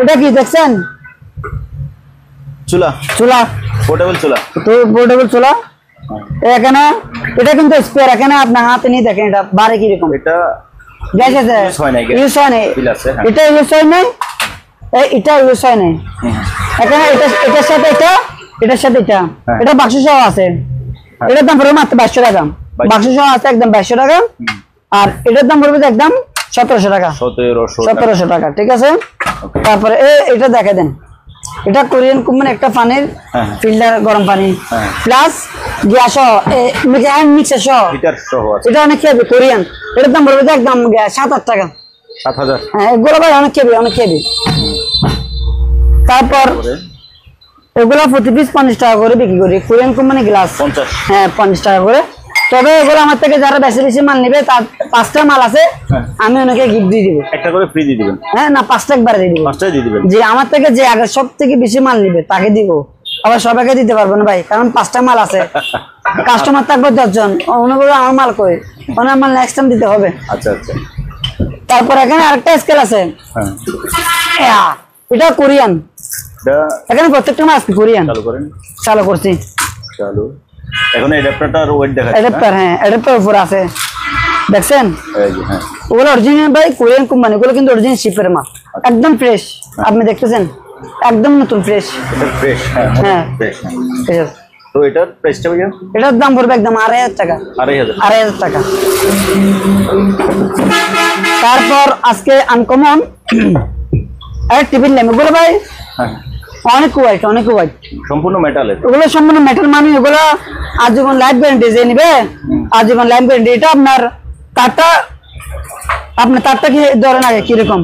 এটা কি দেখছেন, চুলা, পোর্টেবল চুলা। এখানে এটা কিন্তু স্পেয়ার, এখানে আপনার হাতে নিয়ে দেখেন এটা বারে কি রকম, এটা গ্যাস আছে, ইউজ হয় নাই, এটা ইউজ হয় নাই, এটা ইউজ হয় নাই। এখানে এটার সাথে এটার সাথে এটা বাক্স সহ আছে, এটার দাম পড়বে মাত্র 2200 টাকা। বাক্স সহ আছে একদম 2200 টাকা। আর এটার দাম পড়বে একদম 1700 টাকা। 1700 টাকা, ঠিক আছে। তারপরে এটা দেখে দেন, এটা কোরিয়ান কোম্পানি, একটা পানির ফিল্টার, গরম পানি প্লাস গ্যাস মিক্সার সহ, এটা অনেক খেবি কোরিয়ান। এটার দাম পড়বে একদম 7000 টাকা। 7000। হ্যাঁ, এগুলো ভাই অনেক খেবি। তারপর এগুলো প্রতি পিস 50 টাকা করে বিক্রি করি, কোরিয়ান কোম্পানি গ্লাস। 50? হ্যাঁ 50 টাকা করে। তবে এগুলো আমার থেকে যারা বেশি মাল নিবে, তার 5টা মাল আছে, আমি ওনাকে গিফট দিয়ে দিব, একটা করে ফ্রি দিয়ে দিবেন। হ্যাঁ না 5টা একবারে দিয়ে দিব, 5টাই দিয়ে দিবেন। যে আমার থেকে যে আগে সব থেকে বেশি মাল নিবে তাকে দিব, আবার সবাইকে দিতে পারবো না ভাই, কারণ 5টা মাল আছে, কাস্টমার থাকবে 10 জন, মনে করবো আমার মাল কই, ওনার মাল নেক্সট টাইম দিতে হবে। আচ্ছা আচ্ছা। তারপর এখানে আরেকটা স্কেল আছে, এটা কোরিয়ান, এখানে প্রত্যেকটা মাছ কোরিয়ান। চালু করেন। চালু করছি। চালু। এখন অ্যাডাপ্টারটার ওয়েট দেখাচ্ছে। অ্যাডাপ্টার, হ্যাঁ অ্যাডাপ্টার উপর আছে দেখছেন। এই যে হ্যাঁ, ওগুলো অরিজিনাল ভাই কোরিয়ান কোম্পানি, ওগুলো কিন্তু অরিজিনাল শিপের মাল, একদম ফ্রেশ। আপনি দেখতেছেন একদম নতুন ফ্রেশ। এটা ফ্রেশ। হ্যাঁ হ্যাঁ ফ্রেশ। ঠিক আছে। তো এটার প্রাইসটা ভাইয়া? এটার দাম পড়বে একদম 2500 টাকা। 2500 টাকা। তারপর আজকে আনকমন টিফিন ল্যাম্প, ওগুলো ভাই হ্যাঁ অনেক হোয়াইট, অনেক হোয়াইট, সম্পূর্ণ মেটালের। ওগুলো সম্পূর্ণ মেটাল, মানে ওগুলো আজীবন লাইফ গ্যারান্টি যে নিবে, আজীবন লাইফ গ্যারান্টি। এটা আপনার তারটা কি ধরেন আগে কিরকম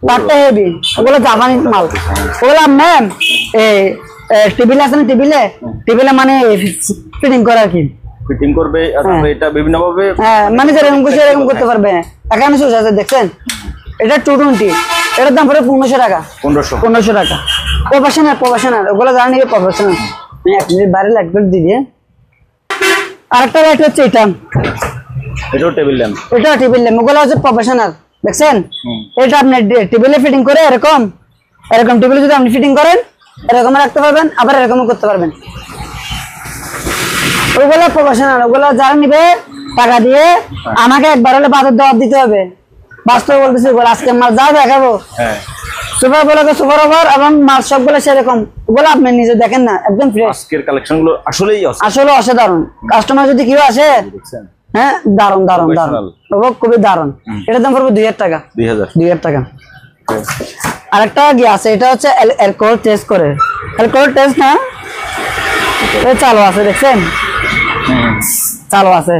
তারটা হেভি, ওগুলো জাপানি মাল। ওগুলো ম্যাম টেবিল আছে না, টেবিলে মানে ফিটিং করা আর কি, ফিটিং করবে আর এটা বিভিন্ন ভাবে, হ্যাঁ মানে যেরকম খুশি এরকম করতে পারবে। এখানে সুজ আছে দেখছেন, এটা 220, এটার দাম পড়ে 1500 টাকা। 1500 টাকা। প্রফেশনাল ওগুলো জানেন কি প্রফেশনাল। এক মিনিট বাইরে লাগবে দিয়ে। আরেকটা লাইট হচ্ছে এটাও টেবিল ল্যাম্প। এটা টেবিল ল্যাম্প, ওগুলো হচ্ছে প্রফেশনাল দেখছেন। এটা আপনি টেবিলে ফিটিং করে এরকম টেবিলে যদি আপনি ফিটিং করেন এরকম রাখতে পারবেন, আবার এরকমও করতে পারবেন। ওগুলো প্রফেশনাল, ওগুলো যারা নিবে টাকা দিয়ে আমাকে একবার হলে বাজার দেওয়া দিতে হবে। বাস্তব বলতেছি, ওগুলো আজকে মাল যা দেখাবো সুপার বলাকে সুপার ওভার এবং মাল সবগুলো সেরকম, ওগুলো আপনি নিজে দেখেন না, একদম ফ্রেশ। আজকের কালেকশন গুলো আসলে অসাধারণ। কাস্টমার যদি কেউ আসে, হ্যাঁ দারুন খুবই দারুন। এটার দাম পড়বে 2000 টাকা। 2000 টাকা। আরেকটা কি আছে, এটা হচ্ছে অ্যালকোহল টেস্ট করে, অ্যালকোহল টেস্ট না, চালু আছে দেখছেন, চালু আছে।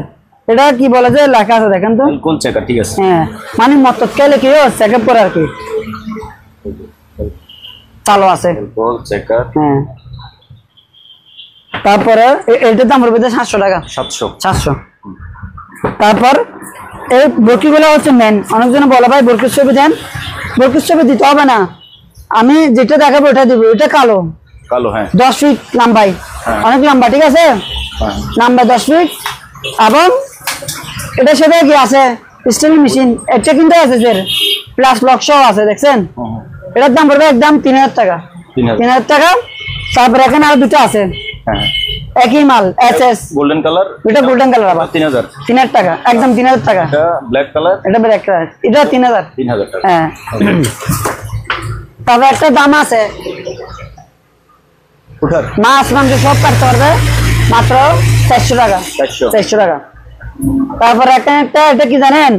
এটা কি বলে যে লেখা আছে দেখেন তো, অ্যালকোহল চেকার। ঠিক আছে, হ্যাঁ মানে মত খেলে কি চেকআপ করে আর কি, চালু আছে অ্যালকোহল চেকার। হ্যাঁ তারপরে এটার দাম পড়বে 700 টাকা। 700। তারপর এই বরকিগুলো হচ্ছে মেন। অনেকজন বলে ভাই বরকির ছবি দেন, বরকির ছবি দিতে হবে না, আমি যেটা দেখাবো ওটা দিব। এটা কালো, হ্যাঁ 10 ফিট লম্বাই, অনেক লম্বা, ঠিক আছে, লম্বা 10 ফিট। এবং এটার সাথে কি আছে স্টিল মেশিন, এটা কিন্তু আছে স্যার, প্লাস লক সহ আছে দেখছেন। এটার দাম পড়বে একদম 3000 টাকা। 3000 টাকা। তারপর এখানে আরো দুটো আছে একই মাল, এসএস গোল্ডেন কালার, এটা গোল্ডেন কালার আবার 3000 টাকা, একদম 3000 টাকা। এটা ব্ল্যাক কালার, এটা ব্ল্যাক কালার, এটা 3000 টাকা। হ্যাঁ তবে একটা দাম আছে, মাছ মাংস সব কাটতে পারবে মাত্র 400 টাকা। 400 টাকা। তারপর এখানে একটা, এটা কি জানেন,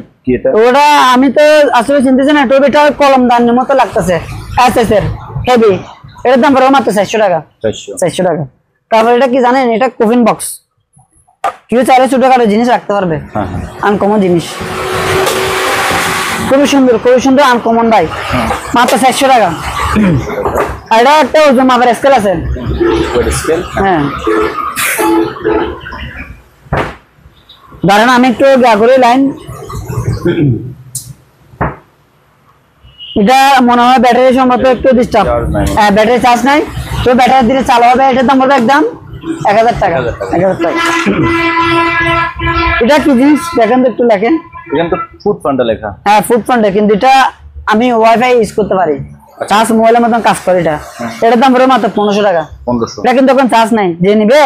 ওটা আমি তো আসলে চিনতেছি না, এটা কলম দানের মতো লাগতেছে, এসএস এর হেভি, এটার দাম পড়বে মাত্র 400 টাকা। 400 টাকা। তারপর এটা কি জানেন, এটা কোফিন বক্স, কেউ চাইলে ছোটখাটো জিনিস রাখতে পারবে, আনকমন জিনিস, খুবই সুন্দর আনকমন ভাই, মাত্র 400 টাকা। আর এটা একটা ওজন মাপের স্কেল আছে, হ্যাঁ দাঁড়ান আমি একটু করি লাইন। এটা মনে হয় ব্যাটারি সম্ভবত একটু ডিস্টার্ব, হ্যাঁ ব্যাটারি চার্জ নাই, তো ব্যাটারি দিলে চালু হবে। এটার দাম পড়বে একদম 1000 টাকা। 1000 টাকা। এটা কি জিনিস দেখেন তো, একটু লেখেন। এখানে তো ফুড ফান্ডা লেখা, হ্যাঁ ফুড ফান্ডা, কিন্তু এটা আমি ওয়াইফাই ইউজ করতে পারি, চার্জ মোবাইলের মতন কাজ করে। এটার দাম পড়বে মাত্র 1500 টাকা। এটা কিন্তু এখন চার্জ নাই, যে নিবে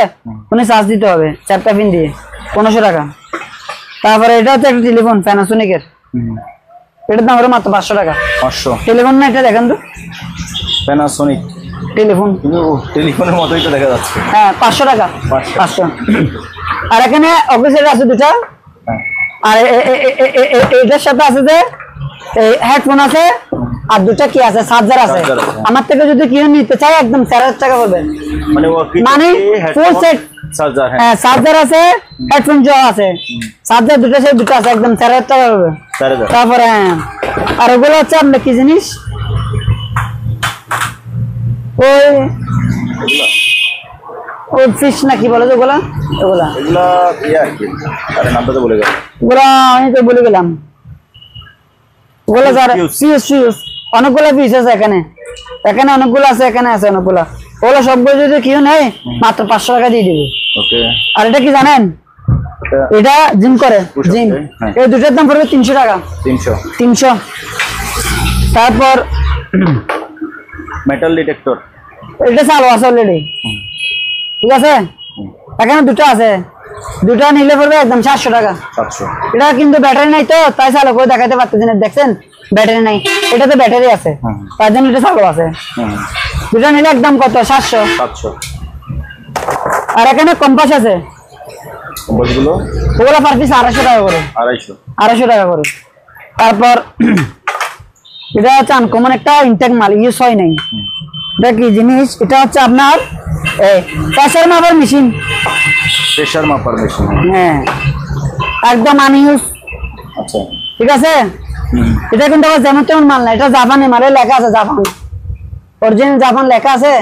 উনি চার্জ দিতে হবে 4টা পিন দিয়ে, 1500 টাকা। তারপরে এটা হচ্ছে একটা টেলিফোন প্যানাসোনিকের, এটার দাম পড়বে মাত্র 500 টাকা। 500 টেলিফোন না, এটা দেখেন তো প্যানাসোনিক টেলিফোন, টেলিফোনের মতোই তো দেখা যাচ্ছে, হ্যাঁ 500 টাকা। 500। আর এখানে অফিসের আছে দুটা, আর এটার সাথে আছে যে হেডফোন আছে, আর দুটা কি আছে, চার্জার আছে। আমার থেকে যদি কেউ নিতে চায় একদম 4000 টাকা পড়বে, মানে ফুল সেট চার্জার, হ্যাঁ চার্জার আছে, হেডফোন সহ আছে, চার্জার দুটো সে দুটো আছে, একদম 4000 টাকা পড়বে। তারপরে হ্যাঁ, আর ওগুলো হচ্ছে আপনার কি জিনিস, ওই ফিশ না কি বলে ওগুলা, নামটা তো বলে গেল, ওগুলা আমি তো বলে গেলাম। ওগুলা যারা অনেকগুলো পিস আছে এখানে, অনেকগুলো আছে, এখানে আছে অনেকগুলা, ওগুলো সবগুলো যদি কেউ নেয় মাত্র 500 টাকা দিয়ে দিবে। আর এটা কি জানেন, এটা জিম করে, জিম, এই দুটোর দাম পড়বে 300 টাকা। 300। তারপর মেটাল ডিটেক্টর। এটা চালু আছে অলরেডি, ঠিক আছে। এখানে দুটো আছে, দুটো নিলে পড়বে একদম 700 টাকা। 700। এটা কিন্তু ব্যাটারি নাই তো, তাই চালু করে দেখাতে পারতেছি না, দেখছেন ব্যাটারি নাই, এটাতে ব্যাটারি আছে, তার জন্য এটা চালু আছে। দুটো নিলে একদম কত? 700। 700। আর এখানে কম্পাস আছে, কম্পাসগুলো ওগুলো পার পিস 250 টাকা করে। 250 টাকা করে। তারপর এটা হচ্ছে আনকমন একটা ইনটেক মাল, ইউজ হয় নাই। এটা কি জিনিস? এটা হচ্ছে আপনার প্রেসার মাপার মেশিন। প্রেসার মাপার মেশিন, হ্যাঁ, একদম আনইউজ। আচ্ছা, ঠিক আছে। এটা কিন্তু আবার যেমন তেমন মাল না, এটা জাপানি মালে লেখা আছে, জাপান অরিজিনাল জাপান লেখা আছে,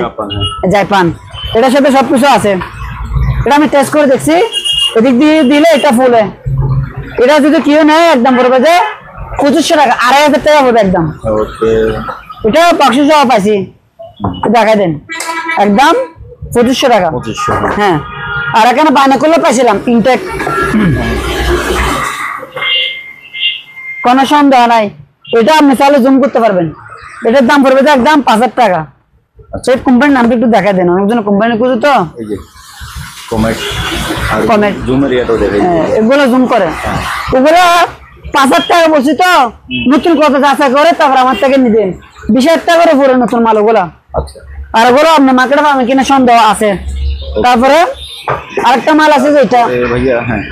জাপান। এটার সাথে সবকিছু আছে। এটা আমি টেস্ট করে দেখছি, এদিক দিয়ে দিলে এটা ফুলে। এটা যদি কেউ নেয় একদম পড়বে যে 2500 টাকা, 2500 টাকা পড়বে একদম। ওকে, এটা 500 টাকা পাইছি, দেখাই দেন, একদম 2500 টাকা। 2500। হ্যাঁ, আর এখানে বাইনাকুলার পাইছিলাম ইনটেক, কোনো সন্দেহ নাই। এটা আপনি চাইলে জুম করতে পারবেন। এটার দাম পড়বে যে একদম 5000 টাকা। আচ্ছা, এই কোম্পানির নামটা একটু দেখা দেন, অনেকজন কোম্পানি খুঁজে তো। এই যে কমেট, আর কমেট জুমের ইয়াটাও দেখাই, এগুলো জুম করে। ওগুলো 5000 টাকা বলছি তো, নতুন কত যাচাই করে তারপর আমার থেকে নিবেন। 20000 টাকা করে পড়ে নতুন মাল ওগুলো। আচ্ছা, আর ওগুলো আপনার মার্কেটে পাবেন কিনা সন্দেহ আছে। তারপরে আরেকটা মাল আছে যেটা ভাইয়া, হ্যাঁ,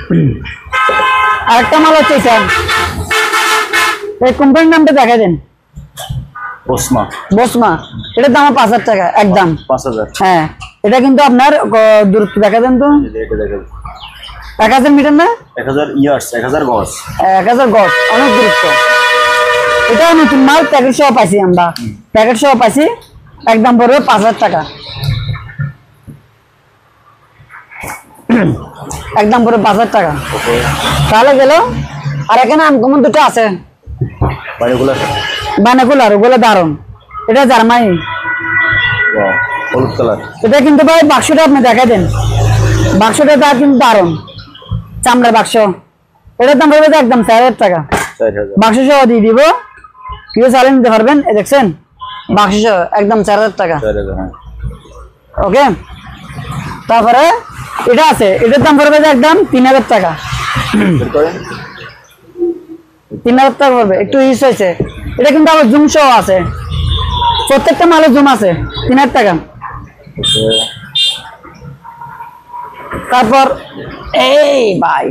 আরেকটা মাল হচ্ছে এটা, এই কোম্পানির নামটা দেখা দেন, ওসমা। বসমা। এটার দাম 5000 টাকা একদম। 5000। হ্যাঁ, এটা কিন্তু আপনার দূরত্ব দেখা দেন তো, এটা দেখাবো 1000 মিটার না, 1000 ইয়ার্স, 1000 গজ। 1000 গজ, অনেক দূরত্ব। এটা নতুন মাল, প্যাকেট সহ পাইছি আমরা, প্যাকেট সহ পাইছি, একদম পড়বে 5000 টাকা, একদম পড়বে 5000 টাকা। তাহলে গেল। আর এখানে আনকমন দুটো আছে, বাইনাকুলার, ওগুলো দারুন। এটা জার্মানি, হলুদ কালার। এটা কিন্তু ভাই বাক্সটা আপনি দেখাই দেন, বাক্সটা তার কিন্তু দারুন, চামড়ার বাক্স। এটার দাম পড়বে একদম 4000 টাকা, 4000। বাক্স সহ দিয়ে দিব, কেউ চালিয়ে নিতে পারবেন। এই দেখছেন বাক্স সহ একদম 4000 টাকা। 4000, হ্যাঁ। ওকে, তারপরে এটা আছে, এটার দাম পড়বে একদম 3000 টাকা। 3000 টাকা পড়বে, একটু ইউজ হয়েছে। এটা কিন্তু আবার জুম সহ আছে, প্রত্যেকটা মালের জুম আছে, 3000 টাকা। তারপর এই ভাই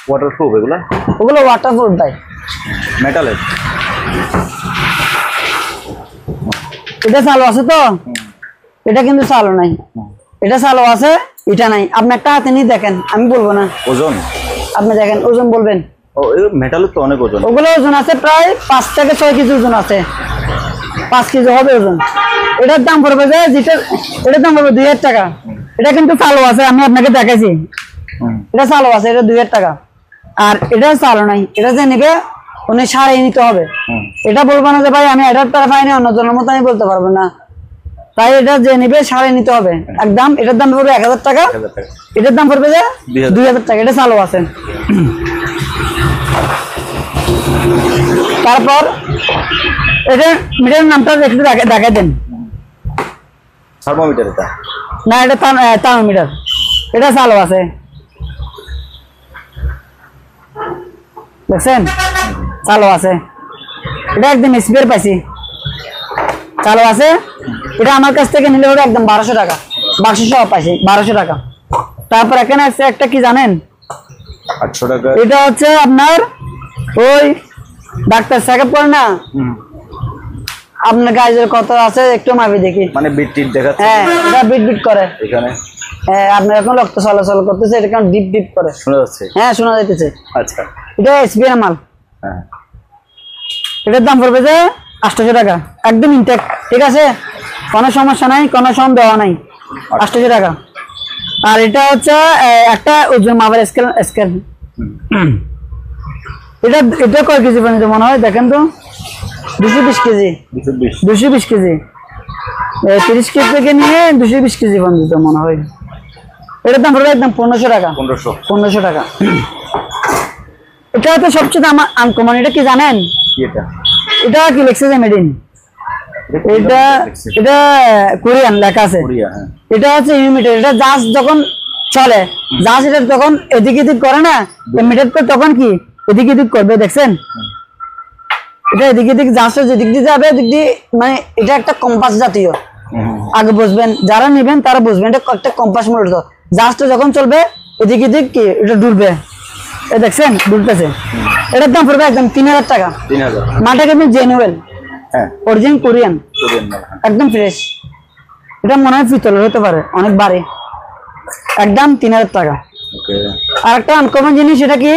ওয়াটারপ্রুফ এগুলা, ওগুলো ওয়াটারপ্রুফ ভাই, মেটালের। এটা চালু আছে তো, এটা কিন্তু চালু নাই। এটা চালু আছে, এটা নাই। আপনি একটা হাতে নিয়ে দেখেন, আমি বলবো না। ওজন আপনি দেখেন, ওজন বলবেন। ও, মেটালের তো অনেক ওজন। ওগুলো ওজন আছে প্রায় 5 থেকে 6 কেজি ওজন আছে, 5 কেজি হবে ওজন। এটার দাম পড়বে যে এটার দাম পড়বে 2000 টাকা। এটা কিন্তু চালু আছে, আমি আপনাকে দেখাইছি, এটা চালু আছে, এটা 2000 টাকা। আর এটা চালু নাই, এটা যে নেবে উনি সারাই নিতে হবে। এটা বলবো না যে ভাই আমি 1000 টাকা পাইনি, অন্য জনের মতো আমি বলতে পারবো না। তাই এটা যে নেবে সারাই নিতে হবে একদম। এটার দাম পড়বে 1000 টাকা, এটার দাম পড়বে যে 2000 টাকা। এটা চালু আছে। তারপর এটা মিটারের নামটা একটু দেখাই দেন। থার্মোমিটার এটা না, এটা থার্মোমিটার। এটা চালু আছে, দেখছেন চালু আছে। এটা একদম স্পেয়ার পাইছি, চালু আছে। এটা আমার কাছ থেকে নিলে হবে একদম 1200 টাকা, বাক্স সহ পাইছি 1200 টাকা। তারপর এখানে আছে একটা কি জানেন, 800 টাকা। এটা হচ্ছে আপনার ওই ডাক্তার চেকআপ করে না, আপনার গায়ে কত আছে একটু মাপি দেখি, মানে বিট টিট দেখাচ্ছে। হ্যাঁ, এটা বিট বিট করে এখানে। হ্যাঁ, আপনার এখন রক্ত চলাচল করতেছে, এটা কেমন ডিপ ডিপ করে শোনা যাচ্ছে। হ্যাঁ, শোনা যাইতেছে। আচ্ছা, এটা এসবিআর মাল। হ্যাঁ, এটার দাম পড়বে যে 800 টাকা, একদম ইনটেক, ঠিক আছে, কোনো সমস্যা নাই, কোনো সন্দেহ নাই, 800 টাকা। আর এটা হচ্ছে একটা ওজন মাপের স্কেল। এটা কয় কেজি পর্যন্ত মনে হয় দেখেন তো, 220 কেজি, 220 কেজি, 30 কেজি থেকে নিয়ে 220 কেজি পর্যন্ত মনে হয়। এটার দাম পড়বে একদম 1500 টাকা, 1500 টাকা। এটা তো সবচেয়ে আমার আনকমন। এটা কি জানেন, এটা এটা কি লেখছে যে মেড ইন এটা এটা কোরিয়ান লেখা আছে। কোরিয়া, হ্যাঁ। এটা হচ্ছে ইউনিটেড, এটা জাস্ট যখন চলে, জাস্ট এটা তখন এদিক এদিক করে না, ইমিটেড করে তখন কি এদিক এদিক করবে, দেখছেন? এটা এদিক এদিক জাস্ট যেদিক দিয়ে যাবে এদিক দিয়ে, মানে এটা একটা কম্পাস জাতীয়। আগে বুঝবেন, যারা নেবেন তারা বুঝবেন, এটা একটা কম্পাস মূলত। জাস্ট যখন চলবে এদিক এদিক কি এটা ডুববে, এটা দেখছেন ডুবতেছে। এটার দাম পড়বে একদম 3000 টাকা। 3000 মালটা কিন্তু জেনুয়েল, হ্যাঁ, অরিজিনাল কোরিয়ান, কোরিয়ান মাল, হ্যাঁ। একদম ফ্রেশ। এটা মনে হয় পিতলের হতে পারে, অনেক ভারী, একদম 3000 টাকা। ওকে। আর একটা আনকমন জিনিস, এটা কি,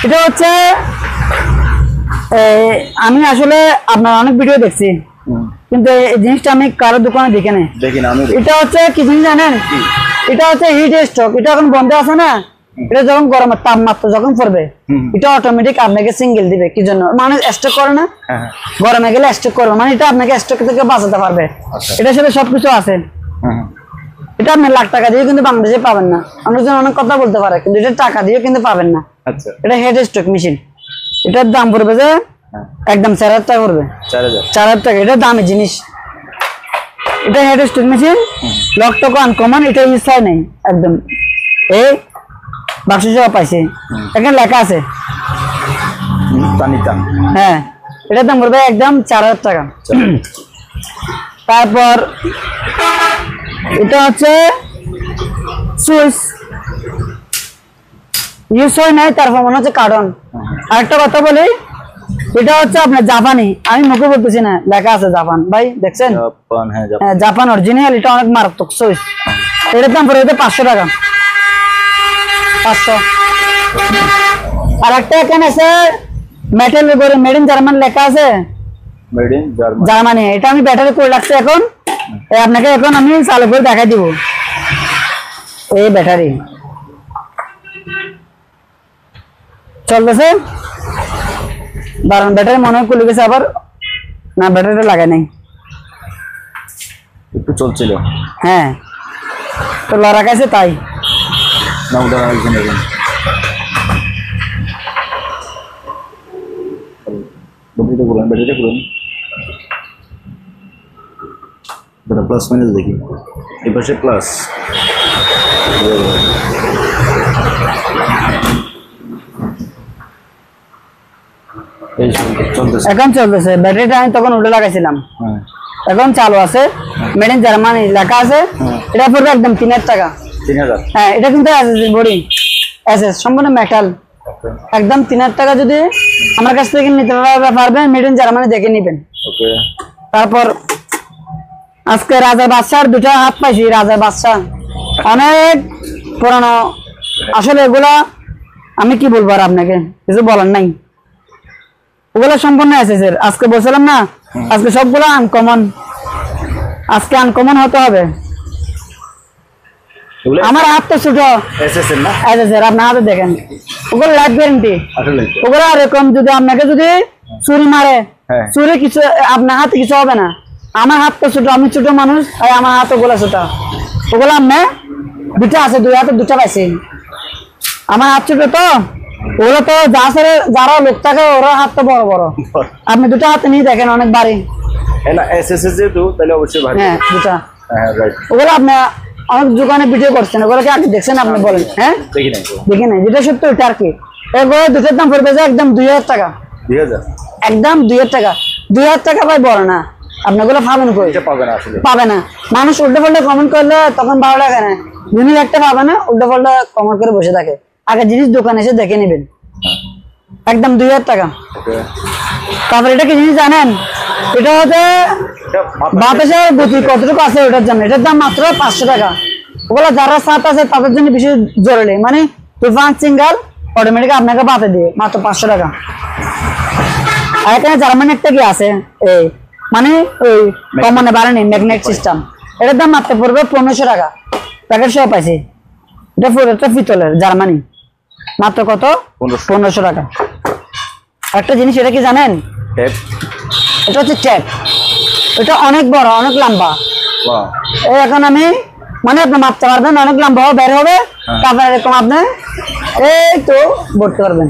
এটা হচ্ছে আমি আসলে আপনার অনেক ভিডিও দেখছি, কিন্তু এই জিনিসটা আমি কারো দোকানে দেখি নাই। দেখি না আমি। এটা হচ্ছে কি জিনিস জানেন? এটা হচ্ছে হিট স্ট্রোক। এটা এখন বন্ধ আছে না, এটা যখন গরমের তাপমাত্রা যখন পড়বে এটা অটোমেটিক আপনাকে সিঙ্গেল দিবে। কি জন্য? মানুষ স্ট্রোক করে না, গরমে গেলে স্ট্রোক করবে, মানে এটা আপনাকে স্ট্রোক থেকে বাঁচাতে পারবে। এটার সাথে সবকিছু আছে। এটা আপনি লাখ টাকা দিয়ে কিন্তু বাংলাদেশে পাবেন না। অনেকজন অনেক কথা বলতে পারে, কিন্তু এটা টাকা দিয়ে কিন্তু পাবেন না। আচ্ছা, এটা হেড স্ট্রোক মেশিন। এটার দাম পড়বে যে একদম 4000 টাকা পড়বে। 4000 টাকা, এটা দামি জিনিস। এটা হেড স্ট্রোক মেশিন, লক টক আনকমন, এটা ইউজ হয় নাই একদম। এই বাক্স সহ পাইছি, এখানে লেখা আছে। হ্যাঁ, এটার দাম পড়বে একদম 4000 টাকা। তারপর এটা হচ্ছে সুইচ, ইউজ হয় নাই, তারপর মনে হচ্ছে কার্টন। আরেকটা কথা বলি, এটা হচ্ছে আপনার জাপানি, আমি মুখে বলতেছি না, লেখা আছে জাপান। ভাই দেখছেন? জাপান, হ্যাঁ, হ্যাঁ, জাপান অরিজিনাল। এটা অনেক মারাত্মক সুইচ। এটার দাম পড়বে 500 টাকা। 500। আর একটা এখানে আছে মেটাল করে মেড ইন জার্মান লেখা আছে, মেড ইন জার্মান, জার্মানি। এটা আমি ব্যাটারি করে রাখছি এখন, আপনাকে এখন আমি চালু করে দেখাই দিব। এই ব্যাটারি চলতেছে, ব্যাটারি মনে হয় খুলে গেছে, আবার না ব্যাটারিটা লাগাই নাই, একটু চলছিল। হ্যাঁ, তো লড়া গেছে তাই। না উদাহরণ এখানে ব্যাটারিটা বলুন, ব্যাটারিটা বলুন, বেটা প্লাস মাইনাস দেখি। এই পাশে প্লাস, চলতেছে, এখন চলতেছে। ব্যাটারিটা আমি তখন উল্টে লাগাইছিলাম, হ্যাঁ, এখন চালু আছে, মেড ইন জার্মানি লেখা আছে। এটা পড়বে একদম 3000 টাকা। 3000, হ্যাঁ, এটা কিন্তু বডি এসএস সম্পূর্ণ মেটাল, একদম 3000 টাকা। যদি আমার কাছ থেকে নিতে পারবেন, মেড ইন জার্মানি দেখে নিবেন। ওকে। তারপর আজকে রাজার বাদশার দুটা হাত পাইছি। রাজার বাদশা অনেক পুরানো, আসলে এগুলা আমি কি বলবো আর আপনাকে, কিছু বলার নাই। ওগুলা সম্পূর্ণ এসএসের। আজকে বলছিলাম না, আজকে সবগুলো আনকমন, আজকে আনকমন হতে হবে। আমার হাত তো ছোট, এসএসএল না, এসএসের। আপনার হাতে দেখেন, ওগুলো লাইফ গ্যারান্টি। ওগুলো এরকম যদি আপনাকে যদি চুরি মারে, চুরি কিছু আপনার হাতে কিছু হবে না। আমার হাত তো ছোট, আমি ছোট মানুষ, আর আমার হাত ওগুলা ছোট। ওগুলো আপনি দুটা আছে, দুই হাতে দুটা পাইছি। আমার হাত ছোট তো, ওগুলো তো যারা লোক থাকে ওরা হাত তো বড় বড়। আপনি দুটা হাতে নিয়ে দেখেন, অনেক ভারী। হ্যাঁ, দুটা। ওগুলো আপনি অনেক দোকানে ভিডিও করছেন, ওগুলো কি আগে দেখছেন? আপনি বলেন। হ্যাঁ, দেখি নাই, যেটা সত্যি ওইটা আর কি। এগুলো দুটোর দাম পড়বে একদম 2000 টাকা। 2000, একদম 2000 টাকা। 2000 টাকা ভাই বড় না, আপনাগুলো পাবেন কই? পাবে না। মানুষ উল্টো পাল্টা কমেন্ট করলে তখন ভালো লাগে না। জিনিস একটা পাবে না, উল্টো পাল্টা কমেন্ট করে বসে থাকে। আগে জিনিস দোকানে এসে দেখে নেবেন। একদম 2000 টাকা। তারপর এটা কি জিনিস জানেন? এটা হচ্ছে বাতাসের গতি কতটুকু আছে ওটার জন্য। এটার দাম মাত্র 500 টাকা। ওগুলো যারা সাথ আছে তাদের জন্য বিশেষ জরুরি, মানে তুফান সিঙ্গাল অটোমেটিক আপনাকে বাতে দিয়ে মাত্র 500 টাকা। আর এখানে জার্মানি একটা কি আছে, এই মানে ওই কমনে বাড়েনি ম্যাগনেট সিস্টেম। এটার দাম মাত্র পড়বে 1500 টাকা। প্যাকেট সহ পাইছি। এটা পুরোটা পিতলের, জার্মানি। মাত্র কত? 1500 টাকা। একটা জিনিস এটা কি জানেন? এটা হচ্ছে ট্যাপ। এটা অনেক বড়, অনেক লম্বা। এখন আমি মানে আপনি মাপতে পারবেন, অনেক লম্বা বের হবে। তারপরে এরকম আপনি এই তো ভরতে পারবেন।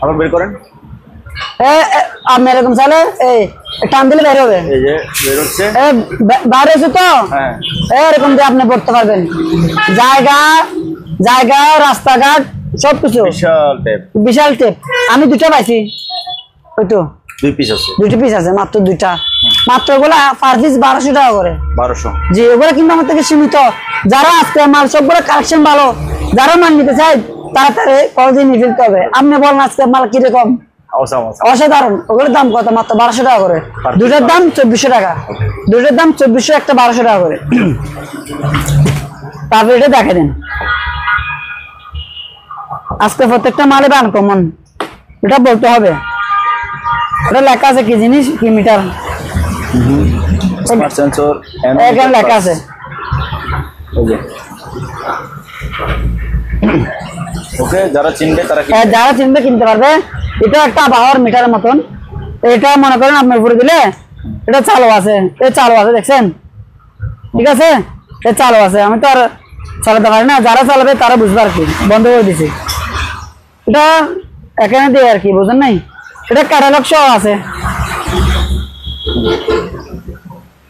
আবার বের করেন। আপনি এরকম চাইলে এই টান দিলে বের হবে, এই যে বের হচ্ছে, বাইরে এসে তো হ্যাঁ এরকম দিয়ে আপনি পড়তে পারবেন। জায়গা জায়গা রাস্তাঘাট সবকিছু বিশাল টেপ, বিশাল টেপ। আমি দুটো পাইছি, ওই তো 2 পিস আছে, 2টি পিস আছে, মাত্র 2টা, মাত্র ওগুলা পার পিস 1200 টাকা করে। 1200। জি, ওগুলা কিন্তু আমার থেকে সীমিত। যারা আজকে মাল সবগুলো কালেকশন ভালো, যারা মাল নিতে চায় তাড়াতাড়ি কলেজে নিয়ে ফেলতে হবে। আপনি বলেন আজকে মাল কিরকম, অসাধারণ। ওগুলোর দাম কত? মাত্র 1200 টাকা করে। দুটার দাম 2400 টাকা, দুটার দাম 2400, একটা 1200 টাকা করে। তারপরে এটা দেখে দেন, আজকে প্রত্যেকটা মালে আনকমন, এটা বলতে হবে। এটা লেখা আছে কি জিনিস, কি মিটার, স্মার্ট সেন্সর এখানে লেখা আছে। ওকে, যারা চিনবে তারা যারা চিনবে কিনতে পারবে। এটা একটা আবহাওয়ার মিটারের মতন। এটা মনে করেন আপনি উপরে দিলে এটা চালু আছে, এ চালু আছে, দেখছেন? ঠিক আছে, এ চালু আছে। আমি তো আর চালাতে পারি না, যারা চালাবে তারা বুঝবে আর কি। বন্ধ করে দিছি এটা এখানে দিয়ে আর কি, বুঝেন নাই? এটা ক্যাটালগ সহ আছে।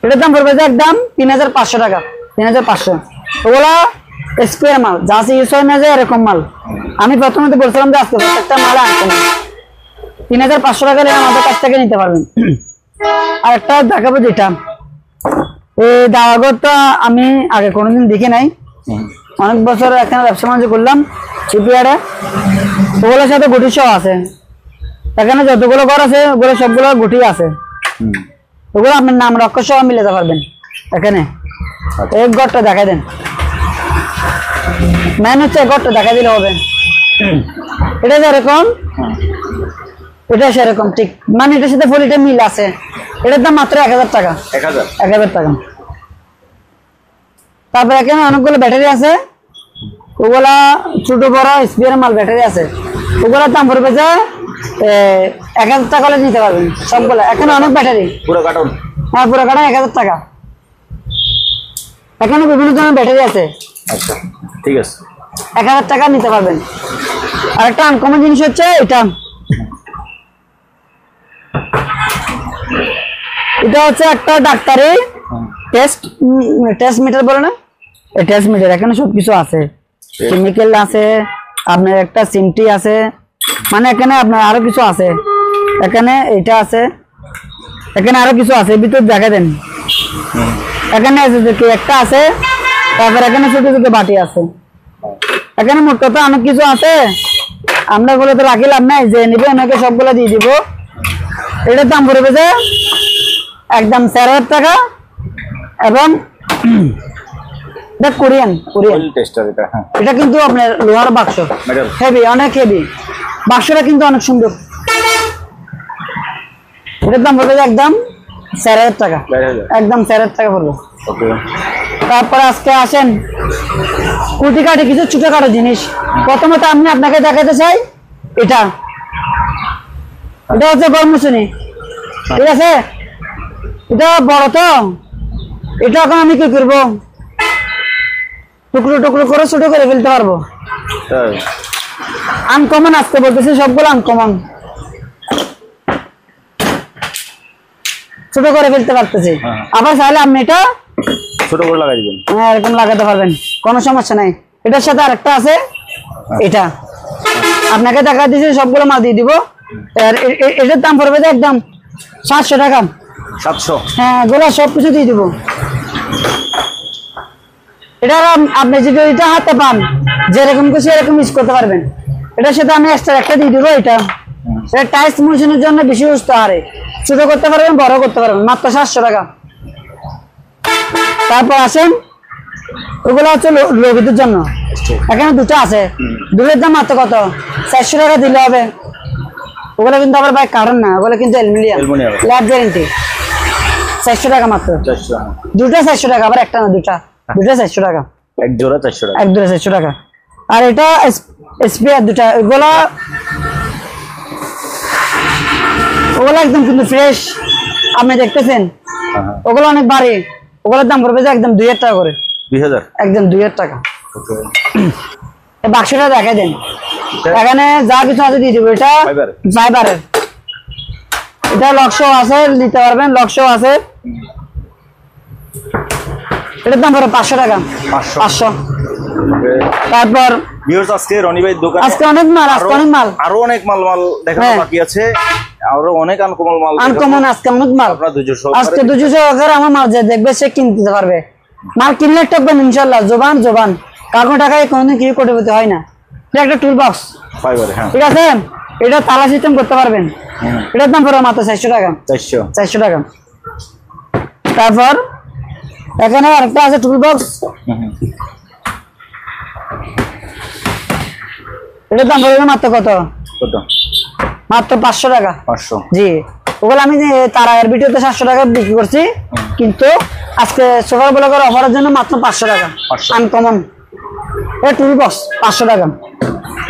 এটার দাম পড়বে একদম 3500 টাকা, 3500। ওগুলা স্কোয়ার মাল, যা ইউজ হয় না যে এরকম মাল। আমি প্রথমে তো বলছিলাম যে আজকে প্রত্যেকটা মাল আনতে না, 3500 টাকা আমাদের কাছ থেকে নিতে পারবেন। আর একটা দেখাবো, যেটা এই দাওয়াগরটা আমি আগে কোনোদিন দেখি নাই, অনেক বছর এখানে ব্যবসা বাণিজ্য করলাম শিপইয়ার্ডে। ওগুলোর সাথে গুটি সহ আছে। এখানে যতগুলো ঘর আছে ওগুলো সবগুলো গুটি আছে। ওগুলো আপনার নাম রক্ষা সহ মিলাতে পারবেন। এখানে এক ঘরটা দেখা দেন, মেন হচ্ছে ঘরটা দেখা দিলে হবে। এটা যেরকম এটা সেরকম, ঠিক মানে এটার সাথে ফুল এটা মিল আছে। এটার দাম মাত্র 1000 টাকা, 1000 টাকা। তারপরে এখানে অনেকগুলো ব্যাটারি আছে, ওগুলা ছোট বড় স্পিয়ার মাল ব্যাটারি আছে। ওগুলোর দাম পড়বে যে 1000 টাকা হলে নিতে পারবেন সবগুলো। এখানে অনেক ব্যাটারি, পুরো কার্টন, হ্যাঁ পুরো কাটা 1000 টাকা। এখানে বিভিন্ন ধরনের ব্যাটারি আছে। আচ্ছা ঠিক আছে, 1000 টাকা নিতে পারবেন। আর একটা আনকমন জিনিস হচ্ছে এটা, এটা হচ্ছে একটা ডাক্তারি টেস্ট মিটার বলে না, এই টেস্ট মিটার। এখানে সবকিছু আছে, কেমিক্যাল আছে, আপনার একটা সিমটি আছে, মানে এখানে আপনার আরো কিছু আছে। এখানে এটা আছে, এখানে আরো কিছু আছে, ভিতর দেখা দেন। এখানে একটা আছে, তারপর এখানে ছোট ছোট বাটি আছে। এখানে মোট কথা অনেক কিছু আছে। আমরা বলে তো রাখি লাভ নাই, যে নিবে ওনাকে সবগুলো দিয়ে দিব। এটার দাম পড়বে যে একদম 4000 টাকা। এবং এটা কোরিয়ান টেস্টার, এটা হ্যাঁ, এটা কিন্তু আপনার লোহার বাক্স, হেভি, অনেক হেভি। বাক্সটা কিন্তু অনেক সুন্দর। এটার দাম পড়বে একদম 4000 টাকা, একদম 4000 টাকা পড়বে। তারপরে আজকে আসেন কুটি কাটি কিছু ছোটখাটো জিনিস। প্রথমত আমি আপনাকে দেখাতে চাই এটা, এটা হচ্ছে গরমচুনি, ঠিক আছে? এটা বড় তো, এটা এখন আমি কি করবো, টুকরো টুকরো করে ছোট করে ফেলতে পারবো। আনকমন আজকে বলতেছি, সবগুলো আনকমন, ছোট করে ফেলতে পারতেছি। আবার চাইলে আপনি এটা ছোট করে লাগাই দিবেন, হ্যাঁ এরকম লাগাতে পারবেন, কোনো সমস্যা নাই। এটার সাথে আরেকটা আছে, এটা আপনাকে দেখা দিয়েছি, সবগুলো মাল দিয়ে দিব। এটার দাম পড়বে যে একদম 700 টাকা, 700, হ্যাঁ এগুলো সবকিছু দিয়ে দিব। এটা আপনি যদি এটা হাতে পান, যেরকম কিছু এরকম ইউজ করতে পারবেন। এটার সাথে আমি এক্সট্রা একটা দিয়ে দিব। এটা টাইস মোশনের জন্য বেশি সুস্থ হারে, ছোট করতে পারবেন, বড় করতে পারবেন, মাত্র 700 টাকা। তারপর আসেন, ওগুলো হচ্ছে রোগীদের জন্য। এখানে দুটো আছে, দুটোর দাম মাত্র কত? 400 টাকা দিলে হবে। ওগুলো কিন্তু আবার ভাই কারণ না, ওগুলো কিন্তু অ্যালুমিনিয়াম, ল্যাব গ্যারেন্টি। 400 টাকা মাত্র, দুটো 400 টাকা, আবার একটা না দুটা, দুটো 400 টাকা, এক জোড়া 400 টাকা, এক জোড়া 400 টাকা। আর এটা স্পেয়ার দুটা, ওগুলো একদম কিন্তু ফ্রেশ, আপনি দেখতেছেন। ওগুলো অনেক ভারী, ওগুলোর দাম পড়বে যে একদম 2000 টাকা করে, 2000, একদম 2000 টাকা। বাক্সটা দেখা দেন, এখানে যা কিছু আছে দিয়ে দিব। এটা ফাইবারের, এটা লক্ষ্য আছে, নিতে পারবেন, লক্ষ্য আছে। এটার দাম পড়ে 500 টাকা। 500। তারপর আজকে রনি ভাই দোকানে আজকে অনেক মাল, আরো অনেক মাল দেখানো বাকি আছে, আরো অনেক আনকমন মাল, আজকে অনেক মাল। আজকে 200 সহকারে আমার মাল যে দেখবে সে কিনতে পারবে। মাল কিনলে ঠকবেন ইনশাল্লাহ। জবান কাগজ টাকায় কোনোদিন কি কোটিপতি হয় না। এটা একটা টুল বক্স ফাইবার, ঠিক আছে। এটা তালা সিস্টেম করতে পারবেন। এটার দাম পড়ে মাত্র 400 টাকা। 400 টাকা। তারপর এখানে আরেকটা আছে টুল বক্স, এটার দাম পড়বে মাত্র কত? মাত্র 500 টাকা। 500, জি। ওগুলো আমি তারার ভিডিওতে 700 টাকা বিক্রি করছি, কিন্তু আজকে সুপার ব্লকের অফারের জন্য মাত্র 500 টাকা। আনকমন এটা টুল বক্স 500 টাকা।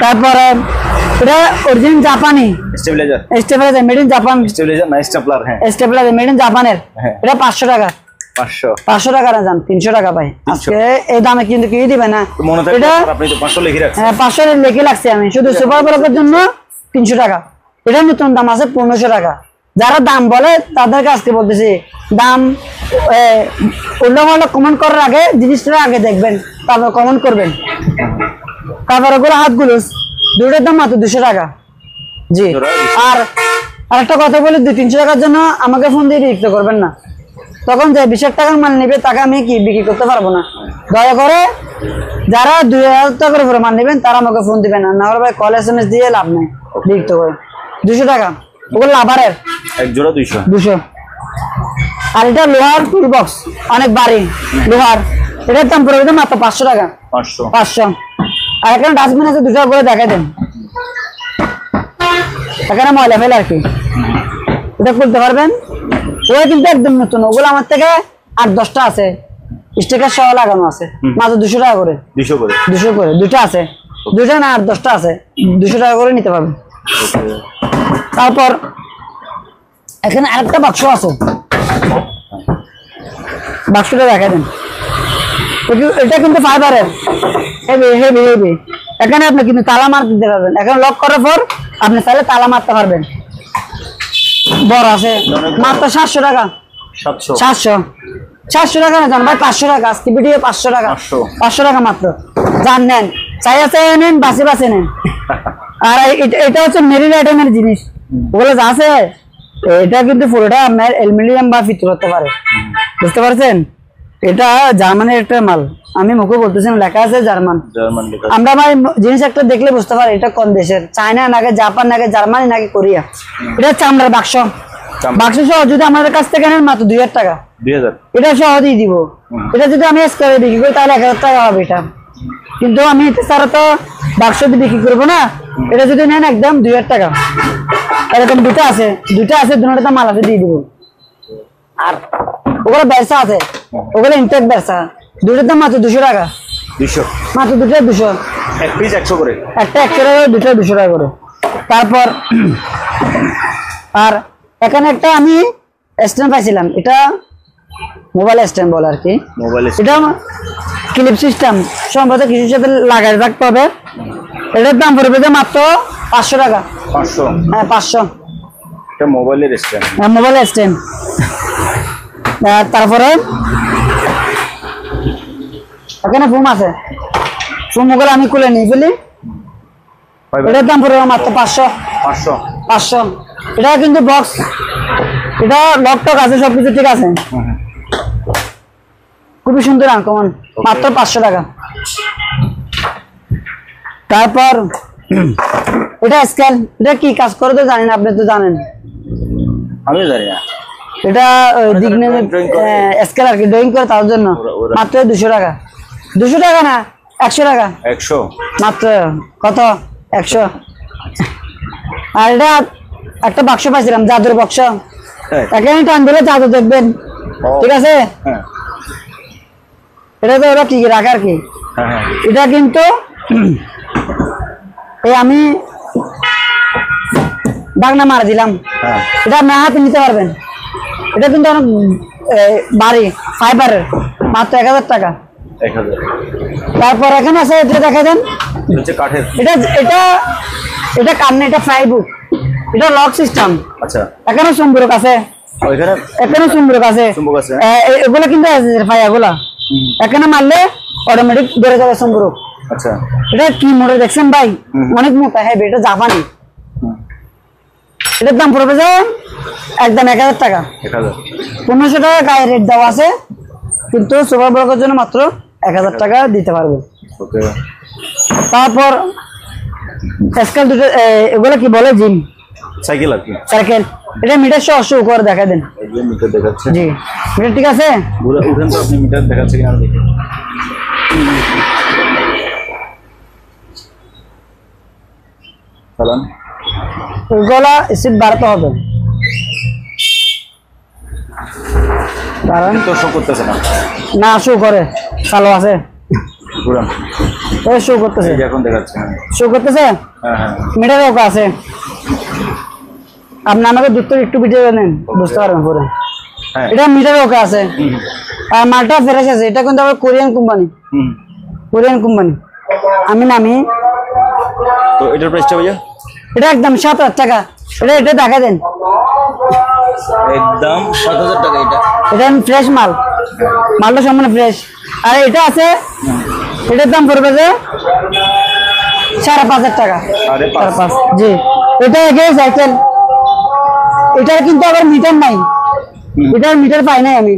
তারপরে এটা অরিজিনাল জাপানি stabiliser made in Japan, stabiliser made in জাপানের। এটা 500 টাকা। 500 টাকা না যান 300 টাকা পাই আজকে। এই দামে কিন্তু কি দিবে না, এটা 500 লিখে রাখছি আমি শুধু সুপার ব্লকের জন্য 300 টাকা। এটা নতুন দাম আছে 1500 টাকা। যারা দাম বলে তাদেরকে আজকে বলতেছি, দাম উল্টো কমেন্ট করার আগে জিনিসটা আগে দেখবেন, তারপর কমেন্ট করবেন। তারপর ওগুলো হাতগুলো দুটোর দাম মাত্র 200 টাকা, জি। আর আরেকটা কথা বলি, 200-300 টাকার জন্য আমাকে ফোন দিয়ে বিক্রি করবেন না। তখন যে 20 টাকার মাল নেবে তাকে আমি কি বিক্রি করতে পারবো না। দয়া করে যারা 2000 টাকার উপরে মাল নেবেন তারা আমাকে ফোন দিবেন না, না হলে ভাই কল SMS দিয়ে লাভ নেই। বিক্রি করে 200 টাকা, ওগুলো লাভারের এক জোড়া 200। আর এটা লোহার টুল বক্স, অনেক ভারী লোহার। এটার দাম পড়বে মাত্র 500 টাকা। 500। আর এখানে ডাস্টবিন আছে, 2 টাকা করে দেখাই দেন। এখানে ময়লা ফেলে আর কি, এটা খুলতে পারবেন। ওরা কিন্তু একদম নতুন, ওগুলো আমার থেকে 8-10টা আছে, স্টিকার সহ লাগানো আছে, মাত্র 200 টাকা করে। 200 করে দুটো আছে, 2টা না 8-10টা আছে, 200 টাকা করে নিতে পারবেন। তারপর এখানে আরেকটা বাক্স আছে, বাক্সটা দেখা দেন। এটা কিন্তু ফাইবারের, হেভি হেভি হেভি। এখানে আপনি কিন্তু তালা মারতে দিতে পারবেন, এখানে লক করার পর আপনি চাইলে তালা মারতে পারবেন। বড় আছে মাত্র 700 টাকা। 700 টাকা না জান ভাই, 500 টাকা। আজকে ভিডিও 500 টাকা। 500 টাকা মাত্র। জান নেন, চাইছে নেন, বাসে নেন। আর এটা হচ্ছে মেরিন আইটেমের জিনিস, ওগুলো যা আছে এটা কিন্তু পুরোটা আপনার অ্যালুমিনিয়াম বা ফিট করতে পারে, বুঝতে পারছেন। এটা জার্মানের একটা মাল, আমি মুখে বলতেছিলাম, লেখা আছে জার্মান। আমরা ভাই জিনিস একটা দেখলে বুঝতে পারি এটা কোন দেশের, চায়না নাকি জাপান নাকি জার্মানি নাকি কোরিয়া। এটা চামড়ার বাক্স, বাক্স সহ যদি আমাদের কাছ থেকে নেন মাত্র 2000 টাকা। এটা সহ দিয়ে দিব। এটা যদি আমি স্কোয়ারে বিক্রি করি তাহলে 1000 টাকা হবে এটা, কিন্তু আমি ছাড়া তো বাক্স দিয়ে বিক্রি করবো না। এটা যদি নেন একদম 2000 টাকা। এরকম দুটা আছে, দুটো মাল আছে দিয়ে দিব। আর ওগুলো ব্যবসা আছে, ওগুলো ইনটেক ব্যবসা, দুটোর দাম মাত্র 200 টাকা। মাত্র দুটো 200, এক পিস 100 করে, একটা 100 টাকা, দুটো 200 টাকা করে। তারপর আর এখানে একটা আমি স্ট্যান্ড পাইছিলাম, এটা মোবাইল স্ট্যান্ড বলে আর কি। এটা ক্লিপ সিস্টেম, সম্ভবত কিছুর সাথে লাগাই রাখতে হবে। এটার দাম পড়বে যে মাত্র 500 টাকা। 500, হ্যাঁ 500। এটা মোবাইলের স্ট্যান্ড, হ্যাঁ মোবাইল স্ট্যান্ড। তারপরে এখানে ফোম আছে, ফোম ওগুলো আমি খুলে নিয়ে ফেলি। এটার দাম পড়বে মাত্র 500। এটা কিন্তু বক্স, এটা লক টক আছে, সবকিছু ঠিক আছে, খুবই সুন্দর আনকমন, মাত্র 500 টাকা। তারপর এটা স্কেল, এটা কি কাজ করে তো জানি না, আপনি তো জানেন। আমি জানি না। এটা স্কেল আর কি, ড্রয়িং করে তার জন্য মাত্র 200 টাকা। 200 টাকা না 100 টাকা। 100 মাত্র। কত? 100। আর এটা একটা বাক্স পাইছিলাম, জাদুর বাক্স। এখানে টান দিলে জাদু দেখবেন, ঠিক আছে। এটা তো ওরা টিকে রাখে আর কি। এটা কিন্তু এই আমি বাগনা মারা দিলাম, এটা আপনার হাতে নিতে পারবেন। এটা কিন্তু অনেক ভারী ফাইবারের, মাত্র 1000 টাকা। 1000। তারপর এখানে আছে, এটা দেখা দেন, এটা কাঠ না, এটা প্লাইউড। এটা লক সিস্টেম। আচ্ছা, এখানে সম্পর্ক আছে, ওইখানে এখানে সম্পর্ক আছে, চুম্বক আছে। এগুলা কিন্তু ভাই এগুলা এখানে মারলে অটোমেটিক বেড়ে যাবে সম্পর্ক। আচ্ছা, এটা কি মোটর দেখছেন ভাই, অনেক মোটা হেভি, এটা জাপানি। এটার দাম পড়বে যে একদম 1000 টাকা, 1000। 1500 টাকা গায়ে রেট দেওয়া আছে, কিন্তু সুপার ব্লকের জন্য মাত্র 1000 টাকা দিতে পারবে। ওকে, তারপর স্কেল দুটো, এগুলো কি বলে জিম সাইকেল আর কি, সাইকেল। এটা মিটার সহ শো করে দেখা দেন। এই যে মিটার দেখাচ্ছে। জি মিটার ঠিক আছে। উঠেন তো আপনি, মিটার দেখাচ্ছে কিনা দেখি। চালান। ওইগুলা স্পিড বাড়াতে হবে, কারণ তো শো করতেছে না। না শো করে, চালু আছে, ঘুরান। ওই শো করতেছে, এই যে এখন দেখাচ্ছে। শো করতেছে, হ্যাঁ হ্যাঁ, মিটার ওকে আছে। আপনি আমাকে দুধ থেকে একটু ভিডিও নেন, বুঝতে পারবেন পুরো। হ্যাঁ। এটা মিটার ওকে আছে, আর মালটা ফ্রেশ আছে। এটা কিন্তু আবার কোরিয়ান কোম্পানি, কোরিয়ান কোম্পানি। আমি নামি তো এটার প্রাইসটা ভাইয়া? এটা একদম 7000 টাকা। এটা দেখা দেন, একদম 7000 টাকা। এটা এটা ফ্রেশ মাল, মালটা সম্পূর্ণ ফ্রেশ। আর এটা আছে, এটার দাম পড়বে যে 5500 টাকা। 5.5, জি। এটা এগে সাইকেল, এটার কিন্তু আবার মিটার নাই, এটার মিটার পাই নাই আমি,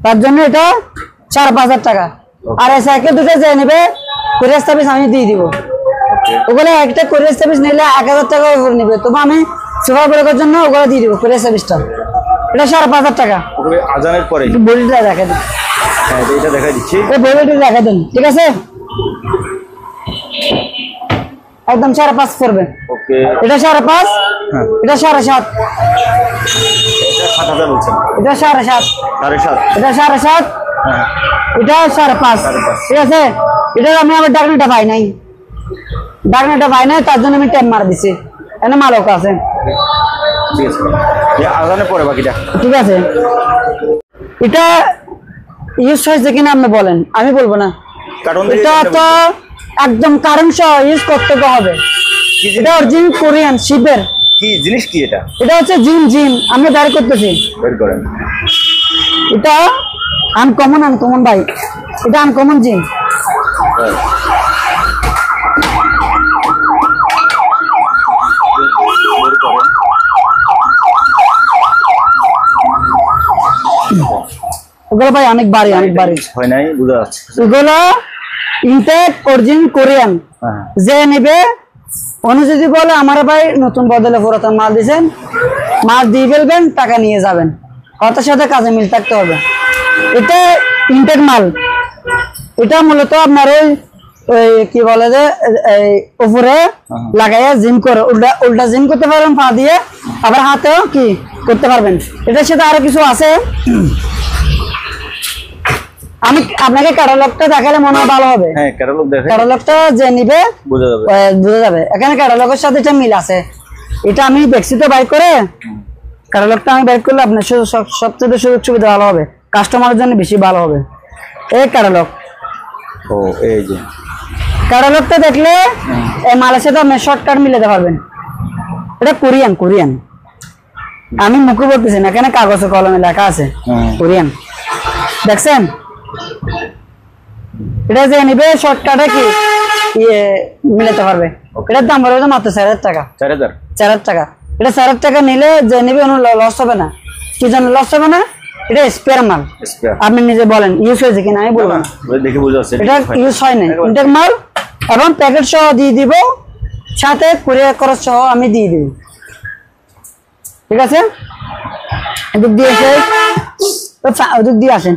তার জন্য এটা 5500 টাকা। আর এই সাইকেল দুটো যে নেবে কোরিয়ার সার্ভিস আমি দিয়ে দিব। ওগুলো একটা কোরিয়ার সার্ভিস নিলে 1000 টাকা উপরে নেবে, তবু আমি সুপার ব্লকের জন্য ওগুলো দিয়ে দিব কোরিয়ার সার্ভিসটা। এটা 5500 টাকা। ওকে, আজানের পরে বডিটা দেখা দেন। হ্যাঁ, এটা দেখাই দিচ্ছি। এই বডিটা দেখা দেন, ঠিক আছে, একদম 5.5 পড়বে। ওকে, এটা 5.5, হ্যাঁ, এটা 7.5, এটা 7000 বলছেন। এটা 7.5, 7.5। এটা 7.5, হ্যাঁ, এটা 5.5, ঠিক আছে। এটা আমি আবার ডাকনাটা পাই নাই, ডাকনাটা পাই নাই, তার জন্য আমি ট্যাপ মার দিছি। এখানে মালক আছে, ঠিক আছে। এই আজানের পরে বাকিটা, ঠিক আছে। এটা ইউজ হয়েছে কিনা আপনি বলেন, আমি বলবো না। কারণ এটা তো একদম কারেন্ট সহ ইউজ করতে হবে। এটা অরিজিনাল কোরিয়ান শিপের। কি জিনিস, কি এটা? এটা হচ্ছে জিম, আমরা বের করতেছি। বের করেন। এটা আনকমন ভাই, এটা আনকমন জিম। হ্যাঁ। বের করেন। ওগুলো ভাই অনেক বাড়ি হয় নাই, বুঝা যাচ্ছে। এগুলো ইনটেক অরিজিনাল কোরিয়ান। হ্যাঁ, যে নেবে উনি যদি বলে আমার ভাই নতুন বদলে পুরাতন মাল দিয়েছেন, মাল দিয়ে ফেলবেন, টাকা নিয়ে যাবেন, কথার সাথে কাজে মিল থাকতে হবে। এটা ইনটেক মাল। এটা মূলত আপনার ওই কি বলে যে উপরে লাগাইয়া জিম করে, উল্টা জিম করতে পারবেন পা দিয়ে, আবার হাতেও কি করতে পারবেন। এটার সাথে আরো কিছু আছে, আমি আপনাকে ক্যাটালগটা দেখালে মনে হয় ভালো হবে। হ্যাঁ, ক্যাটালগ দেখেন, ক্যাটালগটা যে নিবে বোঝা যাবে। বোঝা যাবে। এখানে ক্যাটালগের সাথে এটা মিল আছে। এটা আমি দেখছি তো বাইক করে, ক্যাটালগটা আমি বাইক করলে আপনার সবচেয়ে সুযোগ সুবিধা ভালো হবে, কাস্টমারের জন্য বেশি ভালো হবে। এই ক্যাটালগ, ও এই যে ক্যাটালগটা দেখলে এই মালের সাথে আপনি শর্টকাট মিলাতে পারবেন। এটা কোরিয়ান, আমি মুখে বলতেছি না, এখানে কাগজে কলমে লেখা আছে কোরিয়ান, দেখছেন। এটা যে নিবে শর্টকাটে কি মিলাতে পারবে। এটার দাম পড়বে মাত্র 4000 টাকা। 4000 টাকা। এটা 4000 টাকা নিলে যে নিবে লস হবে না। কি জন্য লস হবে না? এটা স্পেয়ার মাল, আপনি নিজে বলেন ইউজ হয়েছে কিনা, আমি বলবো না, দেখে বুঝা যাচ্ছে এটা ইউজ হয় না। ইনটেক মাল এবং প্যাকেট সহ দিয়ে দিব, সাথে কুরিয়ার খরচ সহ আমি দিয়ে দিব, ঠিক আছে। এদিক দিয়ে এসে ওদিক দিয়ে আসেন।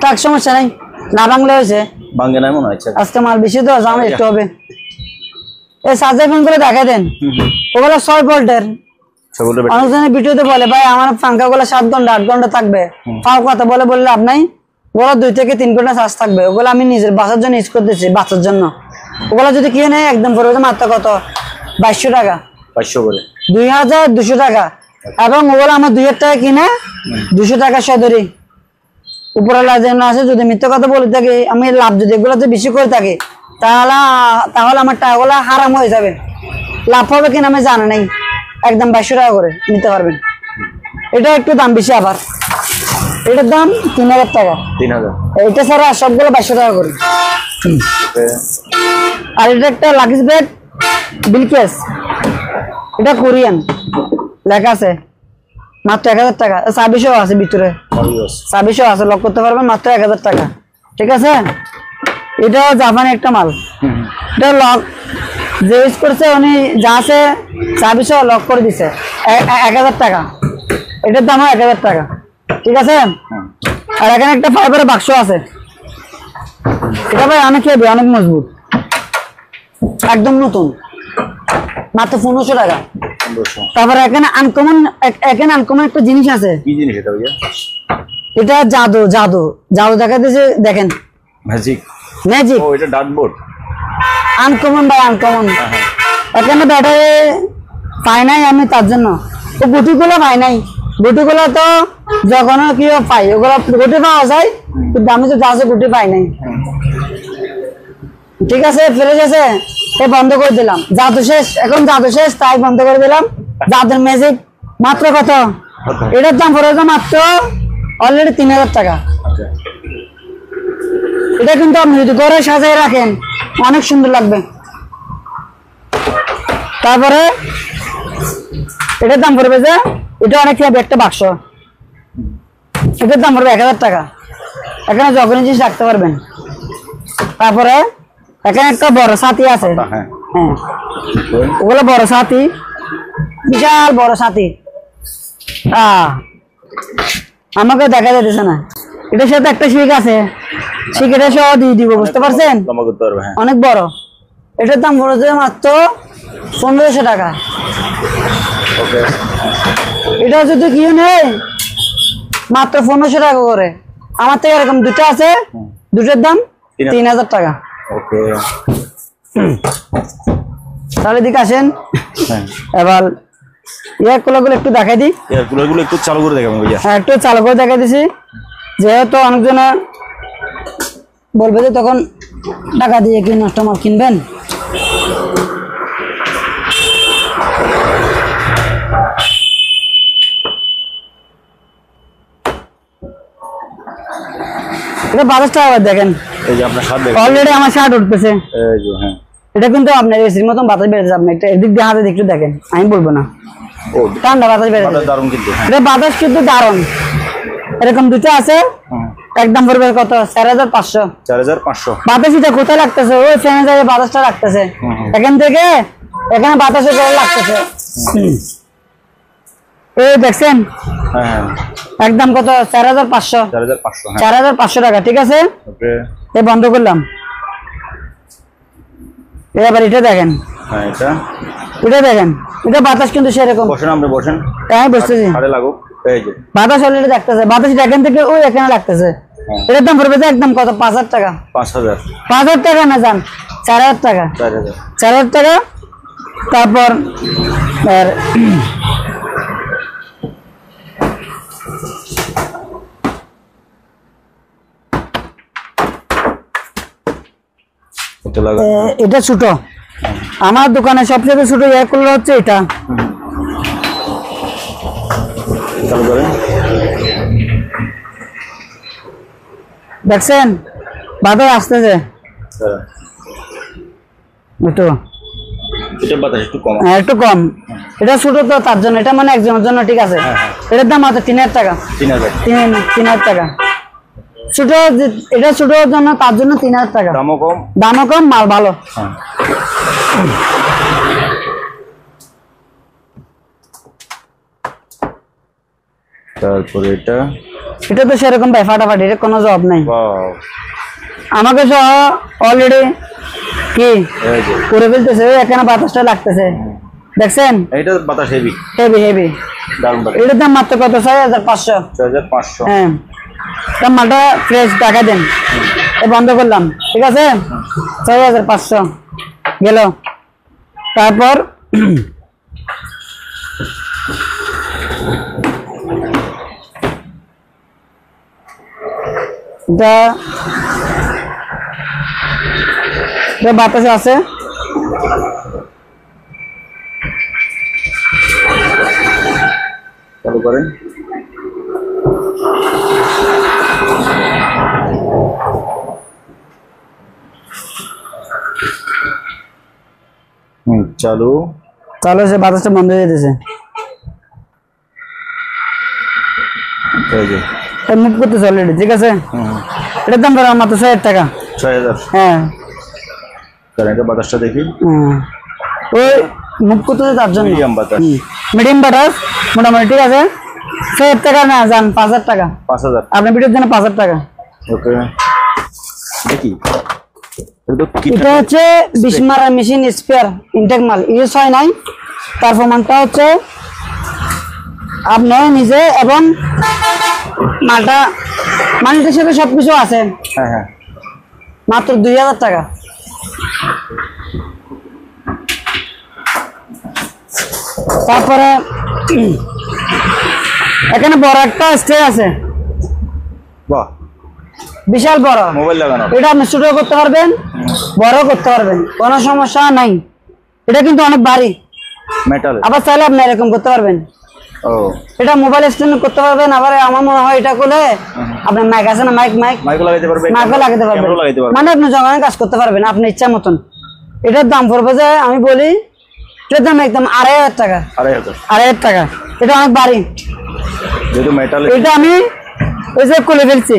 তাক সমস্যা নাই, না বাংলা হয়েছে, বাংলা নাই মনে হয়। আজকে মাল বেশি তো জাম একটু হবে। এই চার্জার ফোন করে দেখা দেন, ওগুলো 6 ভোল্টের। অনেকজনের ভিডিওতে বলে ভাই আমার পাঙ্খা গুলো 7 ঘন্টা 8 ঘন্টা থাকবে, ফাও কথা বলে লাভ নাই। ওগুলো 2 থেকে 3 ঘন্টা চার্জ থাকবে। ওগুলো আমি নিজের বাসার জন্য ইউজ করতেছি, বাচ্চার জন্য। ওগুলো যদি কিনে নেয় একদম পড়বে মাত্র কত 2200 টাকা, 500 করে 2200 টাকা। এবং ওগুলো আমার 2000 টাকা কিনে 200 টাকা সদরি উপরওয়ালা যেন আছে, যদি মিথ্যা কথা বলে থাকি, আমি লাভ যদি এগুলোতে বেশি করে থাকি, তাহলে আমার টাকাগুলো হারাম হয়ে যাবে। লাভ হবে কিনা আমি জানি নাই, একদম 2200 টাকা করে নিতে পারবেন। এটা একটু দাম বেশি, আবার এটার দাম 3000 টাকা। 3000 এটা ছাড়া সবগুলো 2200 টাকা করে। আর এটা একটা লাকিস ব্যাগ বিলকেস, এটা কোরিয়ান, লেখা আছে মাত্র 1000 টাকা। 2600 আছে ভিতরে, 2600 আছে, লক করতে পারবেন মাত্র 1000 টাকা। ঠিক আছে, এটা জাপানি একটা মাল। এটা লক যে ইউজ করছে উনি যা আছে 2600 লক করে দিছে 1000 টাকা। এটার দাম 1000 টাকা। ঠিক আছে, আর এখানে একটা ফাইবারের বাক্স আছে, এটা ভাই অনেক হেভি, অনেক মজবুত, একদম নতুন, মাত্র 1500 টাকা। তারপরে এখানে আনকমন একটা জিনিস আছে। কি জিনিস এটা ভাইয়া? এটা জাদু জাদু জাদু দেখাতেছে, দেখেন ম্যাজিক। ম্যাজিক, ও এটা ডার্টবোর্ড। আনকমন ভাই, আনকমন। এখানে ব্যাটারি পাই নাই আমি, তার জন্য ও গুটিগুলো পাই নাই। গুটিগুলো তো যখন কি পাই, ওগুলো গুটি পাওয়া যায়, কিন্তু আমি তো জাহাজে গুটি পাই নাই। ঠিক আছে, ফ্রেশ আছে, এ বন্ধ করে দিলাম, জাদু শেষ, এখন জাদু শেষ, তাই বন্ধ করে দিলাম। জাদুর ম্যাজিক মাত্র কত? এটার দাম পড়েছে মাত্র অলরেডি 3000 টাকা। এটা কিন্তু আপনি যদি ঘরে সাজায় রাখেন অনেক সুন্দর লাগবে। তারপরে এটার দাম পড়বে যে, এটা অনেক একটা বাক্স, এটার দাম পড়বে 1000 টাকা। এখানে যখন জিনিস রাখতে পারবেন। তারপরে এখানে একটা বড় ছাতি আছে, হ্যাঁ, ওগুলো বড় ছাতি, বিশাল বড় ছাতি। আমাকে দেখা যাচ্ছে না, এটার সাথে একটা শিক আছে, শিক এটা সহ দিয়ে দিব, বুঝতে পারছেন? অনেক বড়। এটার দাম পড়েছে মাত্র 1500 টাকা। এটা যদি কিউ নেই মাত্র 1500 টাকা করে। আমার থেকে এরকম দুটো আছে, দুটোর দাম 3000 টাকা। তাহলে দিকে আসেন, এবার এয়ার কুলারগুলো একটু দেখাই দিই। এয়ার কুলারগুলো একটু চালু করে দেখাবেন ভাইয়া? হ্যাঁ, একটু চালু করে দেখাই দিছি, যেহেতু অনেকজনে বলবে যে তখন টাকা দিয়ে কি নষ্ট মাল কিনবেন। এটা 22 টাকা দেখেন, এই যে আপনার শার্ট দেখেন, অলরেডি আমার শার্ট উঠতেছে। এই যে হ্যাঁ, এটা কিন্তু আপনার এসির মতন বাতাস বেড়েছে। আপনি একটা এদিক দিয়ে হাতে একটু দেখেন, আমি বলবো না, ও ঠান্ডা বাতাস বেড়েছে, দারুণ কিন্তু। এটা বাতাস কিন্তু দারুণ। এরকম দুটো আছে, একদম পড়বে কত? 4500। 4500। বাতাস এটা কোথায় লাগতেছে? ওই ফ্যানের জায়গায় বাতাসটা লাগতেছে, এখান থেকে এখানে বাতাসের করে লাগতেছে। এই দেখছেন, একদম কত? 4500। 4500 টাকা। ঠিক আছে, এই বন্ধ করলাম। এবার এটা দেখেন, এটা দেখেন, এটা বাতাস কিন্তু সেরকম। বসেন, আপনি বসেন, আমি বসতেছি, বাতাস অলরেডি লাগতেছে, বাতাস এখান থেকে ওই এখানে লাগতেছে। এটার দাম পড়বে একদম কত? 5000 টাকা। 5000 টাকা না যান, 4000 টাকা। 4000 টাকা। তারপর এটা ছোট, আমার দোকানে সবচেয়ে ছোট এয়ার কুলার হচ্ছে এটা। দেখছেন বাতাস আসতেছে, একটু কম। এটা ছোট তো তার জন্য, এটা মানে একজনের জন্য। ঠিক আছে, এটার দাম মাত্র 3000 টাকা। 3000 টাকা। ছোট, এটা ছোট জন্য, তার জন্য 3000 টাকা। দামও কম, মাল ভালো। তারপরে এটা তো সেরকম ভাই ফাটাফাটি, এটা কোনো জবাব নাই। আমাকে সহ অলরেডি কি করে ফেলতেছে, এখানে বাতাসটা লাগতেছে, দেখছেন? এটা বাতাস হেভি হেভি হেভি। এটার দাম মাত্র কত? 6500। 6500। হ্যাঁ, মালটা ফ্রেশ টাকা দেন। বন্ধ করলাম। ঠিক আছে, 6500 গেল। তারপর এটা বাতাসে আছে। চালু করেন। চালু চালু হয়েছে, বাতাসটা বন্ধ হয়ে যেতেছে। মুভ করতেছে অলরেডি, ঠিক আছে। এটার দাম ধরো মাত্র 6000 টাকা। 6000। হ্যাঁ, এটা বাতাসটা দেখি। ওই মুভ করতেছে তার জন্য। মিডিয়াম বাতাস, মিডিয়াম বাতাস মোটামুটি, ঠিক আছে। 6000 টাকা না, যান 5000 টাকা। 5000 আপনার ভিডিওর জন্য 5000 টাকা। ওকে, দেখি। এটা হচ্ছে বিসমারা মেশিন স্পেয়ার ইনটেক মাল, ইউজ হয় নাই। পারফরম্যান্সটা হচ্ছে আপনি নিজে এবং মালটা মালটার সাথে সবকিছু আছে। হ্যাঁ হ্যাঁ, মাত্র 2000 টাকা। তারপরে এখানে বড় একটা স্টে আছে, বাহ, বিশাল বড়। মোবাইল লাগানো। এটা আপনি ছোট করতে পারবেন, বড় করতে পারবেন, কোনো সমস্যা নাই। এটা কিন্তু অনেক ভারী, মেটাল। আবার চাইলে আপনি এরকম করতে পারবেন। ও, এটা মোবাইল স্ট্যান্ড করতে পারবেন। আবার আমার মনে হয় এটা করলে আপনার মাইক আছে না, মাইকও লাগাইতে পারবেন, মাইকও লাগাতে পারবেন, ক্যামেরাও লাগাইতে পারবেন। মানে আপনি জনগণের কাজ করতে পারবেন আপনার ইচ্ছা মতন। এটার দাম পড়বে যে আমি বলি, এটার দাম একদম 2500 টাকা। 2500 টাকা। এটা অনেক ভারী, যেহেতু মেটাল। এটা আমি ওই যে খুলে ফেলছি,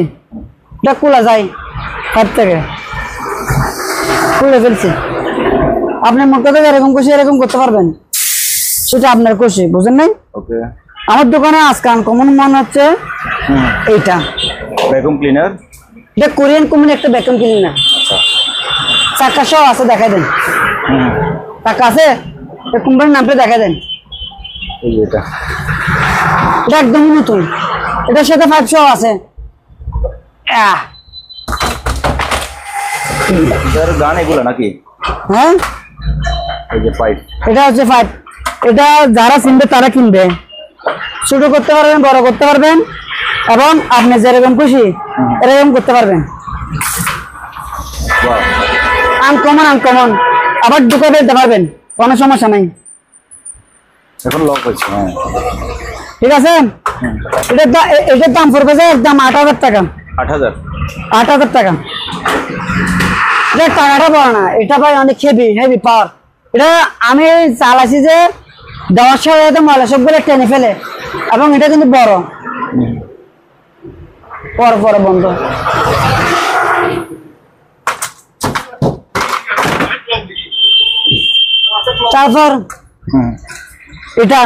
এটা খোলা যায় হাত থেকে, খুলে ফেলছি। আপনি মুখ থেকে এরকম খুশি এরকম করতে পারবেন, সেটা আপনার খুশি, বুঝেন নাই? ওকে, আমার দোকানে আজকে আনকমন মনে হচ্ছে এইটা ভ্যাকুয়াম ক্লিনার। এটা কোরিয়ান কোম্পানি একটা ভ্যাকুয়াম ক্লিনার। চাকা সহ আছে, দেখাই দেন। চাকা আছে, কোম্পানির নামটা দেখাই দেন। এটা একদম নতুন, এটার সাথে 5 সহ আছে। গান এগুলো নাকি? হ্যাঁ, এই যে পাইপ, এটা হচ্ছে 5। এটা যারা কিনবে তারা কিনবে, ছোট করতে পারবেন, বড় করতে পারবেন, এবং আপনি যেরকম খুশি এরকম করতে পারবেন। আনকমন আবার ঢুকে ফেলতে পারবেন, কোনো সমস্যা নাই। এখন লক হয়েছে। হ্যাঁ, ঠিক আছে। এটার দাম পড়বে যে একদম 8000 টাকা। 8000 টাকা। এটা টাকাটা বড় না, এটা ভাই অনেক হেভি পাওয়ার। এটা আমি চালাইছি যে দেওয়ার সাথে ময়লা সবগুলো টেনে ফেলে, এবং এটা কিন্তু বড় পর বন্ধ। তারপর এটা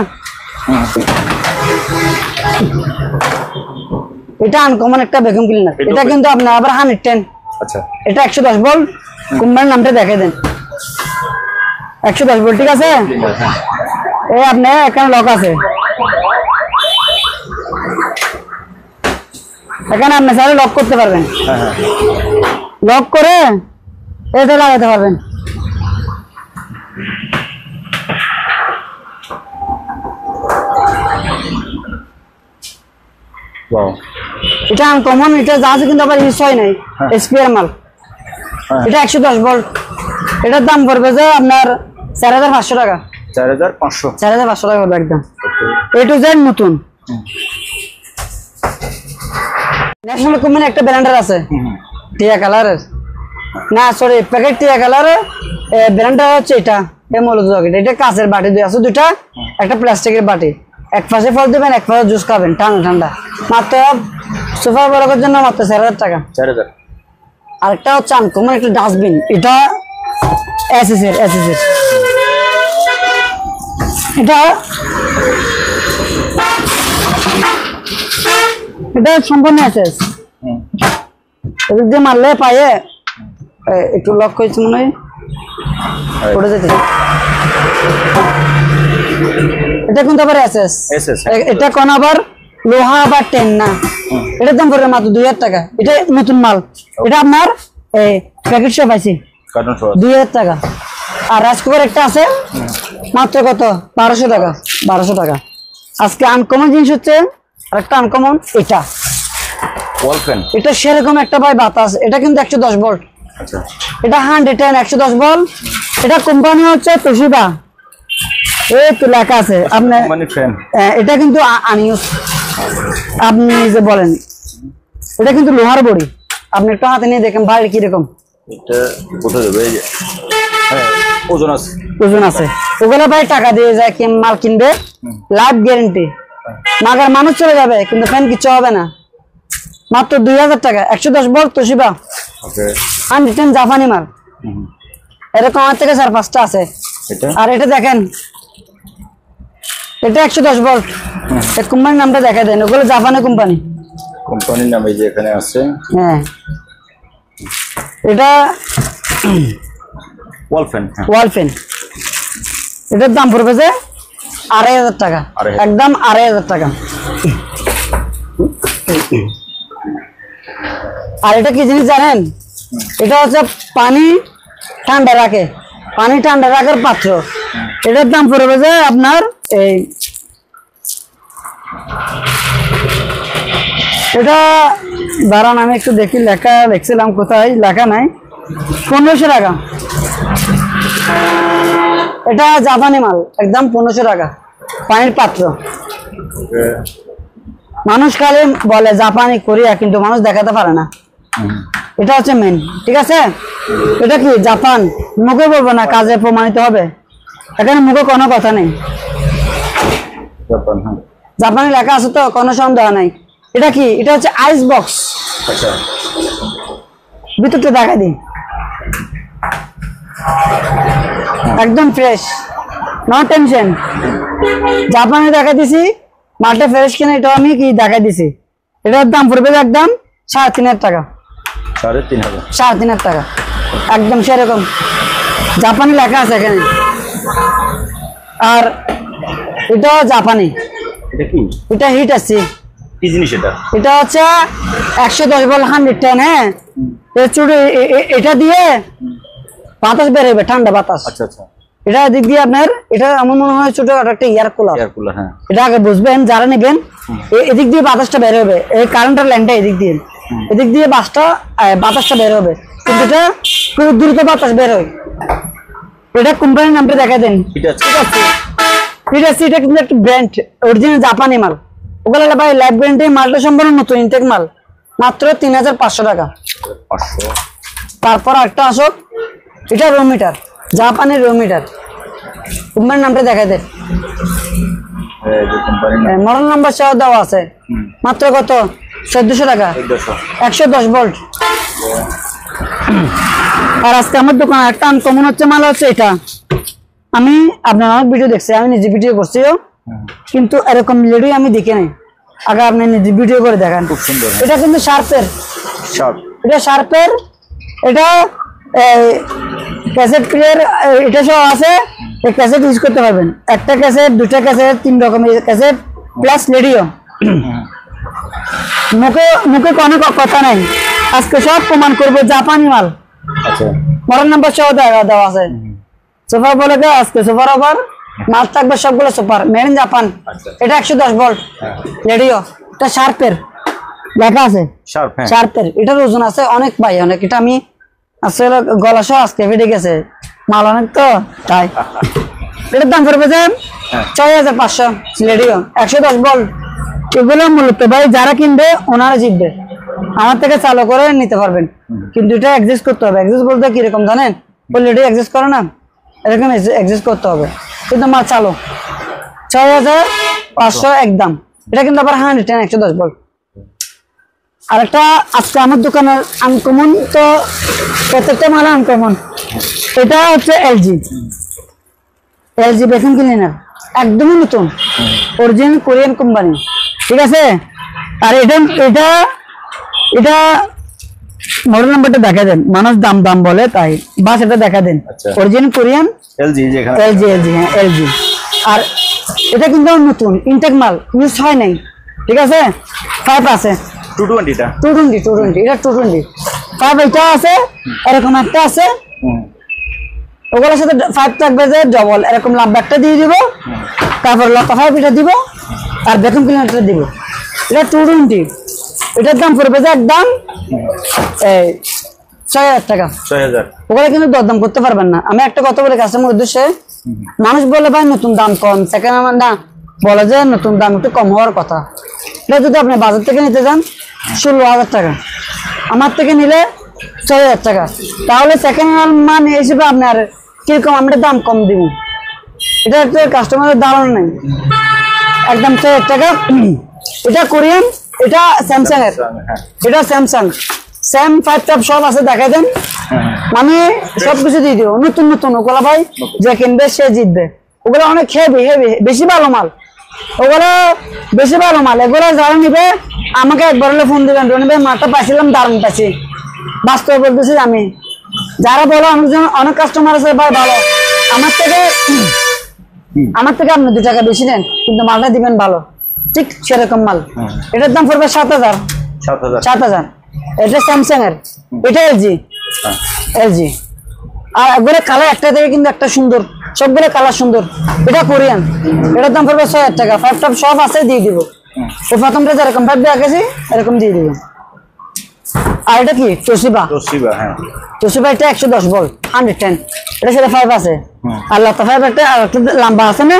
আনকমন একটা ভ্যাকুয়াম ক্লিনার। এটা কিন্তু আপনার আবার 110। আচ্ছা, এটা 110 ভোল্ট। কোম্পানির নামটা দেখে দেন, 110 ভোল্ট, ঠিক আছে। এই আপনি এখানে লক আছে, এখানে আপনি চাইলে লক করতে পারবেন। লক করে এটা লাগাতে পারবেন। এটা আনকমন, এটা যা আছে কিন্তু আবার ইউজ হয় নাই, স্পেয়ার মাল। এটা 110 ভোল্ট। এটার দাম পড়বে যে আপনার 4500 টাকা। 4500 টাকা পড়বে একদম। এ টু জেড নতুন। ন্যাশনাল কোম্পানি একটা ব্র্যান্ডার আছে, টিয়া কালারের, না সরি প্যাকেট টিয়া কালারের। ব্র্যান্ডটা হচ্ছে এটা মূলত। এটা কাঁচের বাটি আছে দুটা, একটা প্লাস্টিকের বাটি। এক পাশে ফল দেবেন, এক পাশে জুস খাবেন ঠান্ডা। মাত্র সোফা বরকের জন্য মাত্র 4000 টাকা। 4000। আরেকটা হচ্ছে আনকমন একটা ডাস্টবিন, এটা এসএসের। এটা সম্পূর্ণ এসএস। এদিক দিয়ে মারলে পায়ে একটু লক হয়েছে মনে হয়, পড়ে যেতে। এটা কিন্তু আবার এসএস। এটা কোন আবার লোহা বা টেন না। এটার দাম পড়বে মাত্র 2000 টাকা। এটা নতুন মাল। এটা আপনার প্যাকেট শপ আছে 2000 টাকা। আর রাজকুমার একটা আছে মাত্র কত 1200 টাকা। 1200 টাকা। আজকে আনকমন জিনিস হচ্ছে আরেকটা আনকমন, এটা ওয়াল ফ্যান। এটা সেরকম একটা ভাই বাতাস, এটা কিন্তু 110 ভোল্ট। আচ্ছা, এটা 110 110 ভোল্ট। এটা কোম্পানি হচ্ছে তোশিবা, এই তো লেখা আছে আপনার মানে ফ্যান। এটা কিন্তু আনিউস, আপনি যে বলেন এটা কিন্তু লোহার বড়ি। আপনি একটু হাতে নিয়ে দেখেন ভাই কিরকম। এটা কোথায় যাবে? এই যে হ্যাঁ, ওজন আছে, ওজন আছে। ওগুলো ভাই টাকা দিয়ে যায় কি মাল কিনবে, লাইফ গ্যারেন্টি। মাগার মানুষ চলে যাবে কিন্তু ফ্যান কিছু হবে না, মাত্র 2000 টাকা। 110 ভোল্ট তোশিবা, ওকে। 110 জাপানি মাল। এরকম আমার থেকে 4-5টা আছে। এটা আর এটা দেখেন, এটা 110 ভোল্ট। এই কোম্পানির নামটা দেখা দেন, ওগুলো জাপানি কোম্পানি। কোম্পানির নাম এই যে এখানে আছে। হ্যাঁ, এটা ওয়াল ফ্যান। ওয়াল ফ্যান। এটার দাম পড়বে যে 2500 টাকা, 2500 একদম 2500 টাকা। আর এটা কি জিনিস জানেন? এটা হচ্ছে পানি ঠান্ডা রাখে, পানি ঠান্ডা রাখার পাত্র। এটার দাম পড়বে যে আপনার এই, এটা দাঁড়ান আমি একটু দেখি, লেখা দেখছিলাম কোথায়, লেখা নাই। 1500 টাকা। এটা জাপানি মাল, একদম 1500 টাকা পানির পাত্র। মানুষ খালি বলে জাপানি কোরিয়া, কিন্তু মানুষ দেখাতে পারে না। এটা হচ্ছে মেন, ঠিক আছে? এটা কি জাপান, মুখে বলবো না, কাজে প্রমাণিত হবে। এখানে মুখে কোনো কথা নেই, জাপান। হ্যাঁ, জাপানি লেখা আছে তো, কোনো সন্দেহ নাই। এটা কি? এটা হচ্ছে আইস বক্স। আচ্ছা, ভিতরটা দেখা দিই, একদম ফ্রেশ, নো টেনশন। জাপানে দেখা দিছি, মাঠে ফ্রেশ কিনা এটা আমি কি দেখা দিছি। এটার দাম পড়বে একদম 3500 টাকা। 3500। 3500 টাকা, একদম সেরকম জাপানি লেখা আছে এখানে। আর এটাও জাপানি। এটা কি? এটা হিট আছে। কি জিনিস এটা? এটা হচ্ছে 110 ভোল্ট 110। হ্যাঁ, এটা দিয়ে বাতাস বের হবে, ঠান্ডা বাতাস। আচ্ছা আচ্ছা, এটা দিক দিয়ে আপনার, এটা আমার মনে হয় ছোট একটা এয়ার কুলার। Air cooler. হ্যাঁ, এটা আগে বুঝবেন যারা নেবেন, এদিক দিয়ে বাতাসটা বের হবে, এই কারেন্টের লাইনটা এদিক দিয়ে, এদিক দিয়ে বাতাসটা বের হবে, কিন্তু এটা খুব দ্রুত বাতাস বের হয়। এটা কোম্পানির নামটা দেখা দেন। ঠিক আছে, ঠিক আছে, ঠিক আছে। এটা কিন্তু একটা ব্র্যান্ড, অরিজিনাল জাপানি মাল। ওগুলো ভাই লাইফ গ্যারেন্টি। মালটা সম্পূর্ণ নতুন ইনটেক মাল, মাত্র 3500 টাকা। 500। তারপর একটা আসক, এটা রো মিটার, জাপানি রো মিটার। কোম্পানির নামটা দেখা দেন, এই যে কোম্পানির নাম। মডেল নাম্বার সহ দেওয়া আছে। মাত্র কত? 1400 টাকা, 110 ভোল্ট। আর আজকে আমার দোকানে একটা আনকমন হচ্ছে মাল হচ্ছে এটা। আমি আপনার অনেক ভিডিও দেখছি, আমি নিজে ভিডিও করছিও, কিন্তু এরকম ভিডিও আমি দেখি নাই। আগে আপনি নিজে ভিডিও করে দেখান, খুব সুন্দর। এটা কিন্তু শার্পের, শার্প। এটা শার্পের। এটা ক্যাসেট প্লেয়ার, এটা সহ আছে। এই ক্যাসেট ইউজ করতে পারবেন, একটা ক্যাসেট, দুটা ক্যাসেট, 3 রকমের ক্যাসেট, প্লাস রেডিও। মুখে মুখে কোনো কথা নাই, আজকে সব প্রমাণ করবো। জাপানি মাল, আচ্ছা, মডেল নাম্বার সহ দেওয়া আছে। সুপার বলে গে আজকে সুপার অফার মাল থাকবে, সবগুলো সুপার, মেড ইন জাপান। এটা 110 ভোল্ট রেডিও, এটা শার্পের লেখা আছে, শার্প। হ্যাঁ, শার্পের। এটার ওজন আছে অনেক ভাই, অনেক। এটা আমি আসলে গলা সহ আজকে ফেটে গেছে, মাল অনেক তো তাই। এটার দাম পড়বে যে 6500 রেডিও, 110 ভোল্ট। এগুলো মূলত ভাই যারা কিনবে ওনারা জিতবে, আমার থেকে চালু করে নিতে পারবেন। কিন্তু এটা অ্যাডজাস্ট করতে হবে। অ্যাডজাস্ট বলতে কিরকম জানেন? অলরেডি অ্যাডজাস্ট করে না, এরকম অ্যাডজাস্ট করতে হবে। কিন্তু মাল চালু 6500 একদম। এটা কিন্তু আবার 110 110 ভোল্ট। আরেকটা আজকে আমার দোকানের আনকমন, তো প্রত্যেকটা মাল আনকমন। এটা হচ্ছে এলজি ভ্যাকুয়াম ক্লিনার, একদমই নতুন, অরিজিনাল কোরিয়ান কোম্পানি। ঠিক আছে। আর এটা এটা এটা মডেল নাম্বারটা দেখা দেন, মানুষ দাম বলে তাই, বাস এটা দেখা দেন। অরিজিনাল কোরিয়ান এলজি, যেখানে এলজি। হ্যাঁ, এলজি। আর এটা কিন্তু নতুন ইনটেক মাল, ইউজ হয় নাই। ঠিক আছে। 5 আছে, 220টা 220 এটা 220 5 এটা আছে, এরকম একটা আছে। ওগুলোর সাথে 5 থাকবে যে ডবল, এরকম লম্বা একটা দিয়ে দিব, তারপর লতা 5 এটা দিব, আর ভ্যাকুয়াম ক্লিনারটা দিব। এটা 220। এটার দাম পড়বে যে একদম ৬,০০০ টাকা। ৬,০০০। ওগুলো কিন্তু দরদাম করতে পারবেন না। আমি একটা কথা বলি কাস্টমার উদ্দেশ্যে, মানুষ বলে ভাই নতুন দাম কম, সেকেন্ড হ্যান্ড না বলে যে নতুন দাম একটু কম হওয়ার কথা। এটা যদি আপনি বাজার থেকে নিতে যান ১৬,০০০ টাকা, আমার থেকে নিলে ৬,০০০ টাকা, তাহলে সেকেন্ড হ্যান্ড মান হিসেবে আপনার কিরকম আমরা দাম কম দিব, এটা একটা কাস্টমারের ধারণা নেই। একদম ৬,০০০ টাকা। এটা কোরিয়ান, এটা স্যামসাং এর, এটা স্যামসাং স্যাম 5 টপ সব আছে, দেখাই দেন। মানে সবকিছু দিয়ে দিব নতুন নতুন। ওগুলা ভাই যে কিনবে সে জিতবে। ওগুলা অনেক হেভি হেভি, বেশি ভালো মাল, ওগুলা বেশি ভালো মাল। এগুলো যারা নিবে আমাকে একবার হলে ফোন দিবেন, রনি ভাই মালটা পাইছিলাম, দারুণ পাইছি। বাস্তব বলতেছি আমি। যারা বলো অনেক কাস্টমার আছে ভাই ভালো, আমার থেকে আপনি 2 টাকা বেশি নেন কিন্তু মালটা দিবেন ভালো, ঠিক সেরকম মাল। এটার দাম পড়বে 7,০০০। 7,০০০। এটা স্যামসাং এর, এটা এলজি। আর একবারে কালার একটা থেকে কিন্তু একটা সুন্দর, সবগুলো কালার সুন্দর। এটা কোরিয়ান, এটার দাম পড়বে ৬,০০০ টাকা। 5 টপ সব আছে, দিয়ে দিব। তো প্রথমটা যেরকম 5 দিয়ে আঁকেছি এরকম দিয়ে দিব। আর এটা কি তোশিবা, তোশিবা এটা 110 ভোল্ট 110, এটা সেটা 5 আছে। আর লতা 5 একটা লম্বা আছে না,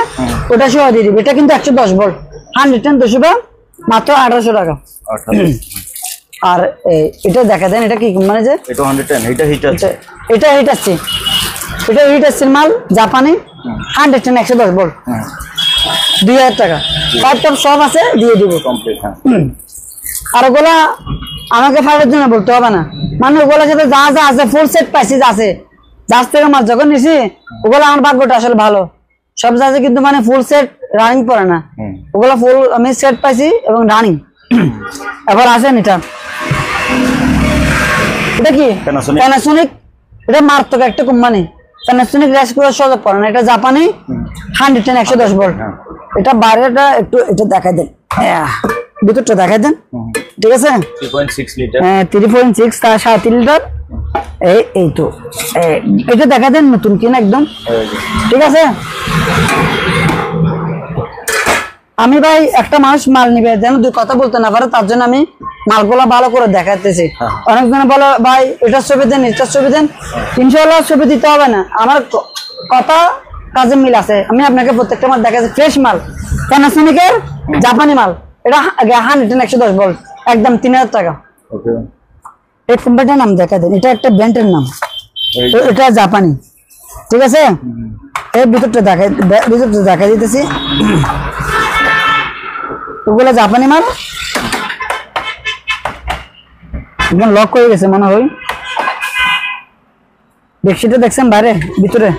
ওটা সহ দিয়ে দিব। এটা কিন্তু 110 ভোল্ট 110 তোশিবা, মাত্র ১৮০০ টাকা। আর এটা দেখা দেন, এটা কি মানে যে এটা 110, এটা হিট আছে, এটা হিট আছে, এটা হিট আছে মাল জাপানি 110 110 ভোল্ট ২,০০০ টাকা। 5 টপ সব আছে, দিয়ে দিব কমপ্লিট। আর ওগুলা আমাকে 5-এর জন্য বলতে হবে না, মানে ওগুলোর সাথে যা যা আছে ফুল সেট পাইছি, আছে যার থেকে মাল যখন নিছি ওগুলো আমার ভাগ্যটা আসলে ভালো। সব যাচ্ছে কিন্তু মানে ফুল সেট রানিং পড়ে না, ওগুলো ফুল আমি সেট পাইছি এবং রানিং। এবার আসেন এটা কি প্যানাসোনিক, এটা মারাত্মক একটা কোম্পানি। প্যানাসোনিক রেস করে সহজে পড়ে না, এটা জাপানি 110 110 ভোল্ট। এটা বাইরেটা একটু এটা দেখাই দেন, ভিতরটা দেখাই দেন, ঠিক আছে? 3.6 লিটার, হ্যাঁ 3.6, তার 3.5 লিটার। এই তো এটা দেখা দেন নতুন কিনা একদম, ঠিক আছে? আমি ভাই একটা মানুষ মাল নিবে যেন 2 কথা বলতে না পারে, তার জন্য আমি মালগুলা ভালো করে দেখাতেছি। অনেকজনে বলে ভাই এটার ছবি দেন, এটার ছবি দেন। ইনশাআল্লাহ ছবি দিতে হবে না, আমার কথা কাজে মিল আছে। আমি আপনাকে প্রত্যেকটা মাল দেখাচ্ছি, ফ্রেশ মাল, প্যানাসোনিকের জাপানি মাল। এটা 110 110 ভোল্ট, একদম 3,০০০ টাকা। এই কোম্পানিটার নাম দেখা দেন, এটা একটা ব্র্যান্ডের নাম, এটা জাপানি, ঠিক আছে? এর ভিতরটা দেখা দিতেছি, ওগুলো জাপানি মাল। একদম লক হয়ে গেছে মনে হয়। বেডশিটটা দেখছেন বাইরে ভিতরে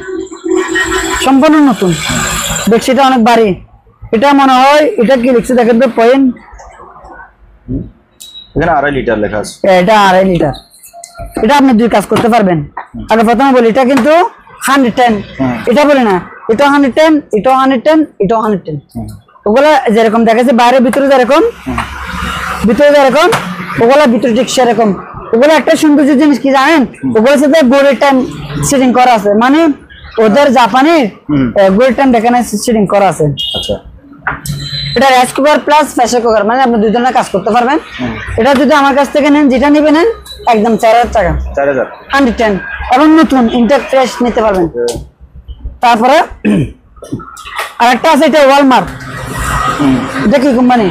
সম্পূর্ণ নতুন, বেডশিটটা অনেক ভারী। এটা মনে হয় এটা কি লিখছে দেখেন তো, পয়েন্ট এখানে 2.5 লিটার লেখা আছে। এটা 2.5 লিটার। এটা আপনি 2 কাজ করতে পারবেন। আর প্রথমে বলি এটা কিন্তু 110, এটা বলি না, এটা 110, এটা 110, এটা 110। ওগুলা যেরকম দেখাচ্ছে বাইরে ভিতরে যেরকম, ওগুলা ভিতরে ঠিক সেরকম। ওগুলো একটা সৌন্দর্য জিনিস কি জানেন, ওগুলোর সাথে গোল্ডের টাইম সেটিং করা আছে, মানে ওদের জাপানের গোল্ড টাইম দেখানো সেটিং করা আছে। আচ্ছা, এটা rice cooker plus pressure cooker, মানে আপনি 2 ধরনের কাজ করতে পারবেন। এটা যদি আমার কাছ থেকে নেন, যেটা নেবেন নেন একদম 4,০০০ টাকা, 4,০০০ 110, এবং নতুন ইনটেক ফ্রেশ নিতে পারবেন। তারপরে আরেকটা আছে, এটা ওয়ালমার্ট। এটা কি কোম্পানি?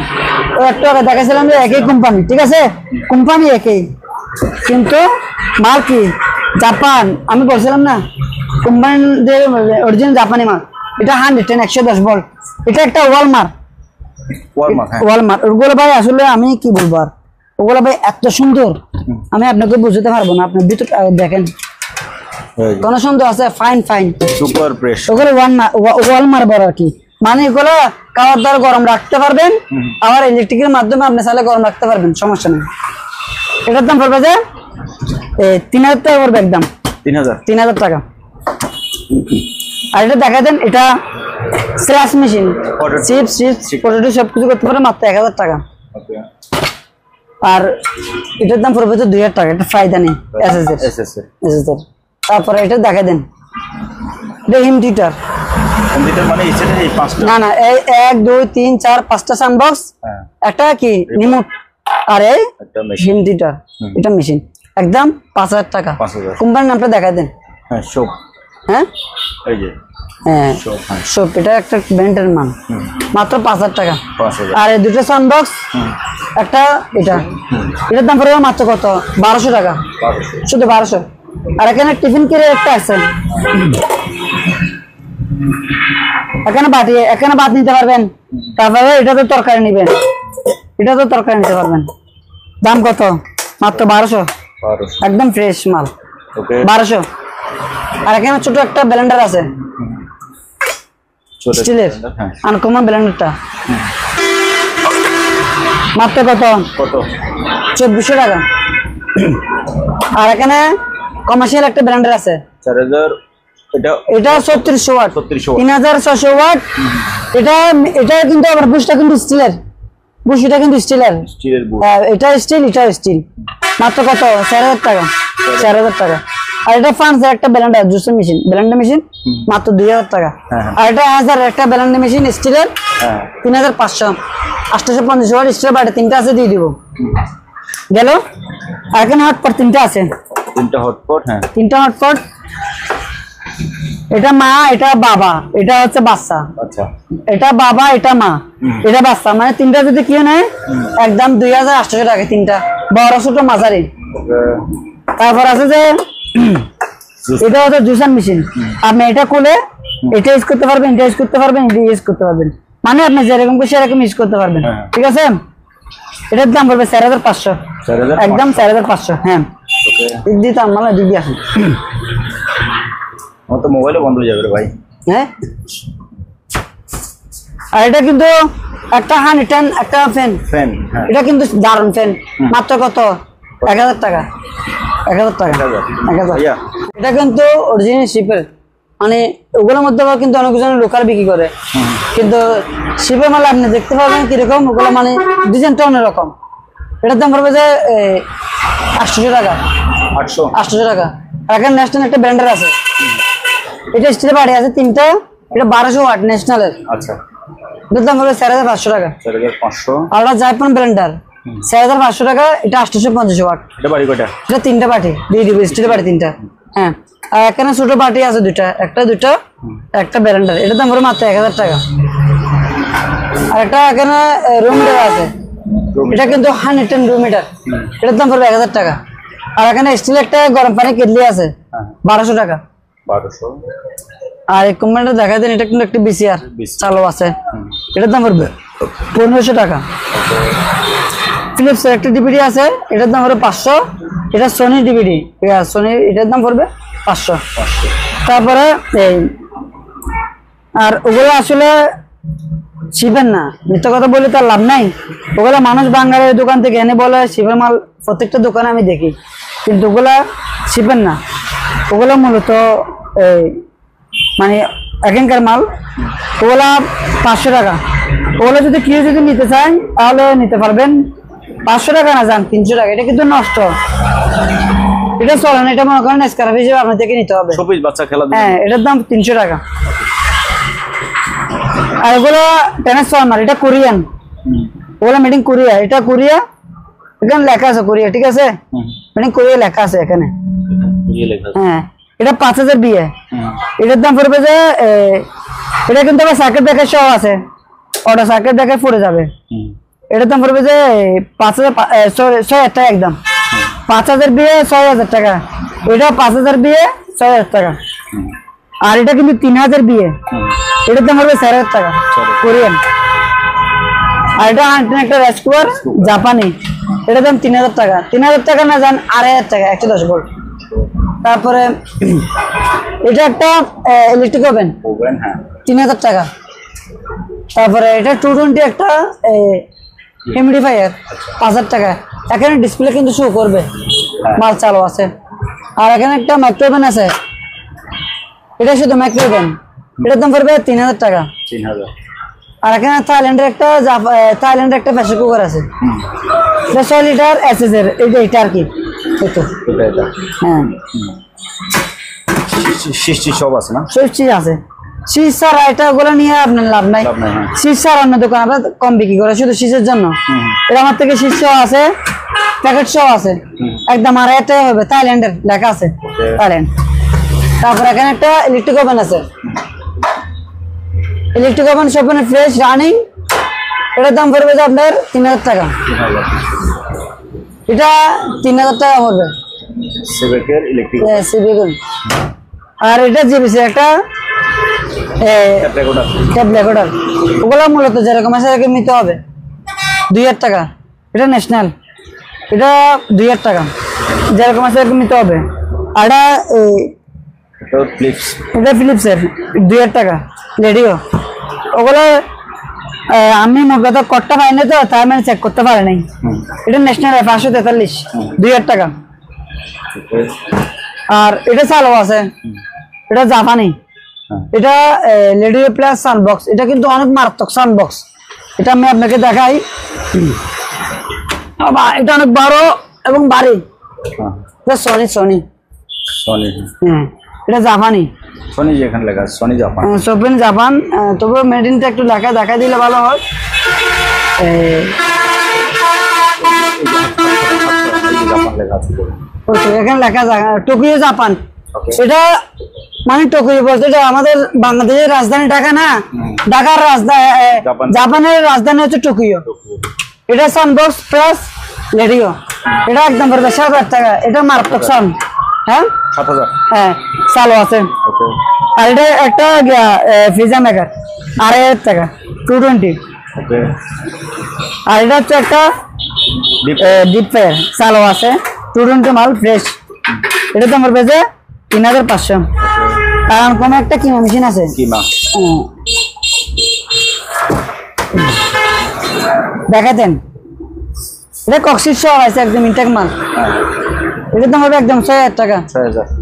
ও একটু আগে দেখাছিলাম যে একই কোম্পানি, ঠিক আছে? কোম্পানি একই কিন্তু মাল কি জাপান। আমি বলছিলাম না কোম্পানি অরিজিনাল জাপানি মাল। এটা 110 110 ভোল্ট, এটা একটা ওয়ালমার্ট। ওগুলো ভাই আসলে আমি কি বলবো, আর ওগুলো ভাই এত সুন্দর আমি আপনাকে বুঝতে পারবো না। আপনি ভিতর দেখেন কোন সুন্দর আছে, ফাইন সুপার ফ্রেশ। ওগুলো ওয়ালমার্ট বড় আর কি, মানে এগুলো খাওয়ার দ্বারা গরম রাখতে পারবেন, আবার ইলেকট্রিকের মাধ্যমে আপনি চাইলে গরম রাখতে পারবেন, সমস্যা নেই। এটার দাম পড়বে যে 3,০০০ টাকা পড়বে, একদম 3,০০০ টাকা। আর এটা দেখা দেন, এটা স্ল্যাশ মেশিন, চিপস পটেটো সবকিছু করতে পারে, মাত্র 1,০০০ টাকা। আর এটার দাম পড়বে তো 2,০০০ টাকা, এটা ফায়দা নেই। তারপরে এটা দেখা দেন, এটা হিম থিয়েটার, মানে এই 5টা না 1 2 3 4 5টা সাউন্ড বক্স, একটা কি রিমোট, আর এই একটা মেশিন হিন্দিটা এটা মেশিন একদম 5000 টাকা। 5000 কোম্পানির নামটা দেখাই দেন। হ্যাঁ শোপ হ্যাঁ এই যে হ্যাঁ শোপ হ্যাঁ সব এটা একটা ব্র্যান্ডের মান মাত্র 5000 টাকা। 5000 আর এই দুটো সাউন্ড বক্স একটা এটা এটার দাম পড়বে মাত্র কত 1200 টাকা 1200 শুধু 1200। আর এখানে টিফিন কেড়ে একটা আছে এখানে ভাত নিতে পারবেন তারপরে এটা তো তরকারি নিবেন এটা তো তরকারি নিতে পারবেন। দাম কত মাত্র 1200 একদম ফ্রেশ মাল ওকে 1200। আর এখানে ছোট একটা ব্লেন্ডার আছে স্টিলের হ্যাঁ আনকমন ব্লেন্ডারটা মাত্র কত কত 2400 টাকা। আর এখানে কমার্শিয়াল একটা ব্লেন্ডার আছে 4000 এটা 3600 ওয়াট 3600 ওয়াট 3600 ওয়াট। এটা কিন্তু আবার বুশটা কিন্তু স্টিলের বুশটা কিন্তু স্টিলের স্টিলের বুশ এটা স্টিল মাত্র কত 4000 টাকা 4000 টাকা। আর এটা ফ্রান্সের একটা Blender juice machine Blender machine মাত্র 2000 টাকা। আর এটা 1000 একটা ব্লেন্ডার মেশিন স্টিলের হ্যাঁ 3500 850 ওয়াট স্টিলের বাটে তিনটা আছে দিয়ে দিব গেল। আর এখানে হটপট তিনটা আছে তিনটা হটপট হ্যাঁ তিনটা হটপট এটা মা এটা বাবা এটা হচ্ছে বাচ্চা আচ্ছা এটা বাবা এটা মা এটা বাচ্চা মানে তিনটা যদি কিনে নেয় একদম 2800 টাকা তিনটা বড় ছোট মাঝারি। তারপর আছে যে এটা হচ্ছে জুসার মেশিন আপনি এটা খুলে এটা ইউজ করতে পারবেন এটা ইউজ করতে পারবেন এটা ইউজ করতে পারবেন মানে আপনি যেরকম খুশি সেরকম ইউজ করতে পারবেন ঠিক আছে। এটার দাম পড়বে 4500 একদম 4500 হ্যাঁ দিক দিতাম মানে দিক দিয়ে আসেন আমার তো মোবাইলে বন্ধ হয়ে যাবে রে ভাই হ্যাঁ। আর এটা কিন্তু একটা হানিটান একটা ফ্যান ফ্যান হ্যাঁ এটা কিন্তু দারুন ফ্যান মাত্র কত 1000 টাকা 1000 টাকা 1000। এটা কিন্তু অরিজিনাল শিপের মানে ওগুলোর মধ্যে কিন্তু অনেক জন লোকাল বিক্রি করে কিন্তু শিপের মাল আপনি দেখতে পাবেন কিরকম ওগুলো মানে ডিজাইনটা অন্যরকম। এটার দাম পড়বে যে 800 টাকা 800 টাকা। আর এখানে ন্যাশনাল একটা ব্র্যান্ডার আছে এটা স্টিলের বাড়ি আছে তিনটা এটা 1200 ওয়াট ন্যাশনালের আচ্ছা এটার দাম পড়বে 4500 টাকা 4500। আর জাইপন ব্লেন্ডার 4500 টাকা এটা 850 ওয়াট এটা বাড়ি কয়টা এটা তিনটা বাটি দিয়ে দিব স্টিলের বাটি তিনটা হ্যাঁ। আর এখানে ছোট বাটি আছে দুইটা একটা দুইটা একটা ব্লেন্ডার এটার দাম পড়বে মাত্র 1000 টাকা। আর একটা এখানে রুম মিটার আছে এটা কিন্তু 110 রুম মিটার এটার দাম পড়বে 1000 টাকা। আর এখানে স্টিল একটা গরম পানি কেটলি আছে 1200 টাকা 1200। আর এই কোম্পানিটা দেখা দেন এটা কিন্তু একটা বিসিআর চালু আছে এটার দাম পড়বে 1500 টাকা। ফিলিপসের একটা ডিভিডি আছে এটার দাম পড়বে 500 এটা সোনি ডিভিডি সোনি এটার দাম পড়বে 500। তারপরে এই আর ওগুলো আসলে শিবের না মিথ্যা কথা বলে তার লাভ নাই ওগুলা মানুষ বাঙালির দোকান থেকে এনে বলে শিবের মাল প্রত্যেকটা দোকানে আমি দেখি কিন্তু ওগুলা শিবের না ওগুলা মূলত এই মানে এখানকার মাল ওগুলা 500 টাকা। ওগুলো যদি কেউ যদি নিতে চান তাহলে নিতে পারবেন 500 টাকা না যান 300 টাকা এটা কিন্তু নষ্ট এটা চলে না এটা মনে করেন স্ক্র্যাপ হিসেবে আপনার থেকে নিতে হবে শোপিস বাচ্চা খেলা হ্যাঁ এটার দাম 300 টাকা। আর এগুলো ট্রান্সফরমার এটা কোরিয়ান ওগুলো মেড ইন কোরিয়া এটা কোরিয়া এখানে লেখা আছে কোরিয়া ঠিক আছে মেড ইন কোরিয়া লেখা আছে এখানে হ্যাঁ। এটা 5000 বিয়ে এটার দাম পড়বে যে এটা কিন্তু আবার সার্কিট দেখে সহ আছে অটো সার্কিট দেখে পড়ে যাবে এটার দাম পড়বে যে 6000 টাকা একদম 5000 বিয়ে 6000 টাকা এটা 5000 বিয়ে 6000 টাকা। আর এটা কিন্তু 3000 বিয়ে এটার দাম পড়বে 4000 টাকা কোরিয়ান। আর এটা একটা রাইস কুকার জাপানি এটার দাম 3000 টাকা 3000 টাকা না যান 2500 টাকা 110 ভোল্ট। তারপরে এটা একটা ইলেকট্রিক ওভেন 3000 টাকা। তারপরে এটা 220 একটা হিউমিডিফায়ার 5000 টাকা। এখানে ডিসপ্লে কিন্তু শো করবে মাল চালু আছে। আর এখানে একটা মাইক্রো ওভেন আছে এটা শুধু মাইক্রো ওভেন এটার দাম পড়বে 3000 টাকা 3000। আর এখানে থাইল্যান্ডের একটা প্রেসার কুকার আছে এটা 6 লিটার এসএস এর এটা আর কি হ্যাঁ সৃষ্টি সব আছে না সব চিজ আছে শীষ ছাড়া এটা ওগুলো নিয়ে আপনার লাভ নাই। শীষ ছাড়া অন্য দোকান আমরা কম বিক্রি করে শুধু শীষের জন্য। এটা আমার থেকে শীষ সহ আছে, প্যাকেট সহ আছে, একদম 2,500 টাকা হবে। থাইল্যান্ডের লেখা আছে, থাইল্যান্ড। তারপর এখানে একটা ইলেকট্রিক ওভেন আছে, ইলেকট্রিক ওভেন শোভন ফ্রেশ রানিং। এটার দাম পড়বে যে আপনার 3,000 টাকা। এটা 3,000 টাকা পড়বে। আর এটা জিবিসি একটা ট্যাব রেকর্ডার, ওগুলো মূলত যেরকম আছে এরকম নিতে হবে। 2,000 টাকা। এটা ন্যাশনাল, এটা 2,000 টাকা, যেরকম আছে এরকম নিতে হবে। আর এটা ফিলিপসের 2,000 টাকা রেডিও। ওগুলো আমি মূলত কটটা পাইনি তো, তাই মানে চেক করতে পারি নাই। এটা ন্যাশনাল 543, 2,000 টাকা। আর এটা চালু আছে, এটা জাপানি। এটা রেডিও প্লাস সাউন্ড বক্স, এটা কিন্তু অনেক মারাত্মক সাউন্ড বক্স। এটা আমি আপনাকে দেখাই, এটা অনেক বড় এবং ভারী। সোনি সোনি সোনি, হ্যাঁ এটা জাপানি। সোনি যেখানে লেখা সোনি জাপান, সোনি জাপান। তবে মেড ইনটা একটু লেখা দেখা দিলে ভালো হয়। এখানে লেখা টোকিও জাপান। এটা মানে টোকিও বলতে এটা আমাদের বাংলাদেশের রাজধানী ঢাকা না, ঢাকার রাজধানী, জাপানের রাজধানী হচ্ছে টোকিও। এটা সাউন্ড বক্স প্লাস রেডিও, এটা একদম পড়বে 7,000 টাকা। এটা মারাত্মক সাউন্ড, হ্যাঁ 7,000, হ্যাঁ চালু আছে। আর এটা একটা ফ্রিজার মেকার 2,500 টাকা, 220। আর এটা হচ্ছে একটা ডিপ ফ্রায়ার চালু আছে, 220 মাল ফ্রেশ। এটা তো আমার বেজে 3,500। কারণ কোন একটা কিমা মেশিন আছে, দেখাতেন। এটা কক্সিস সহ আছে, একদম ইনটেক মাল। এটা তো হবে একদম 6,000 টাকা।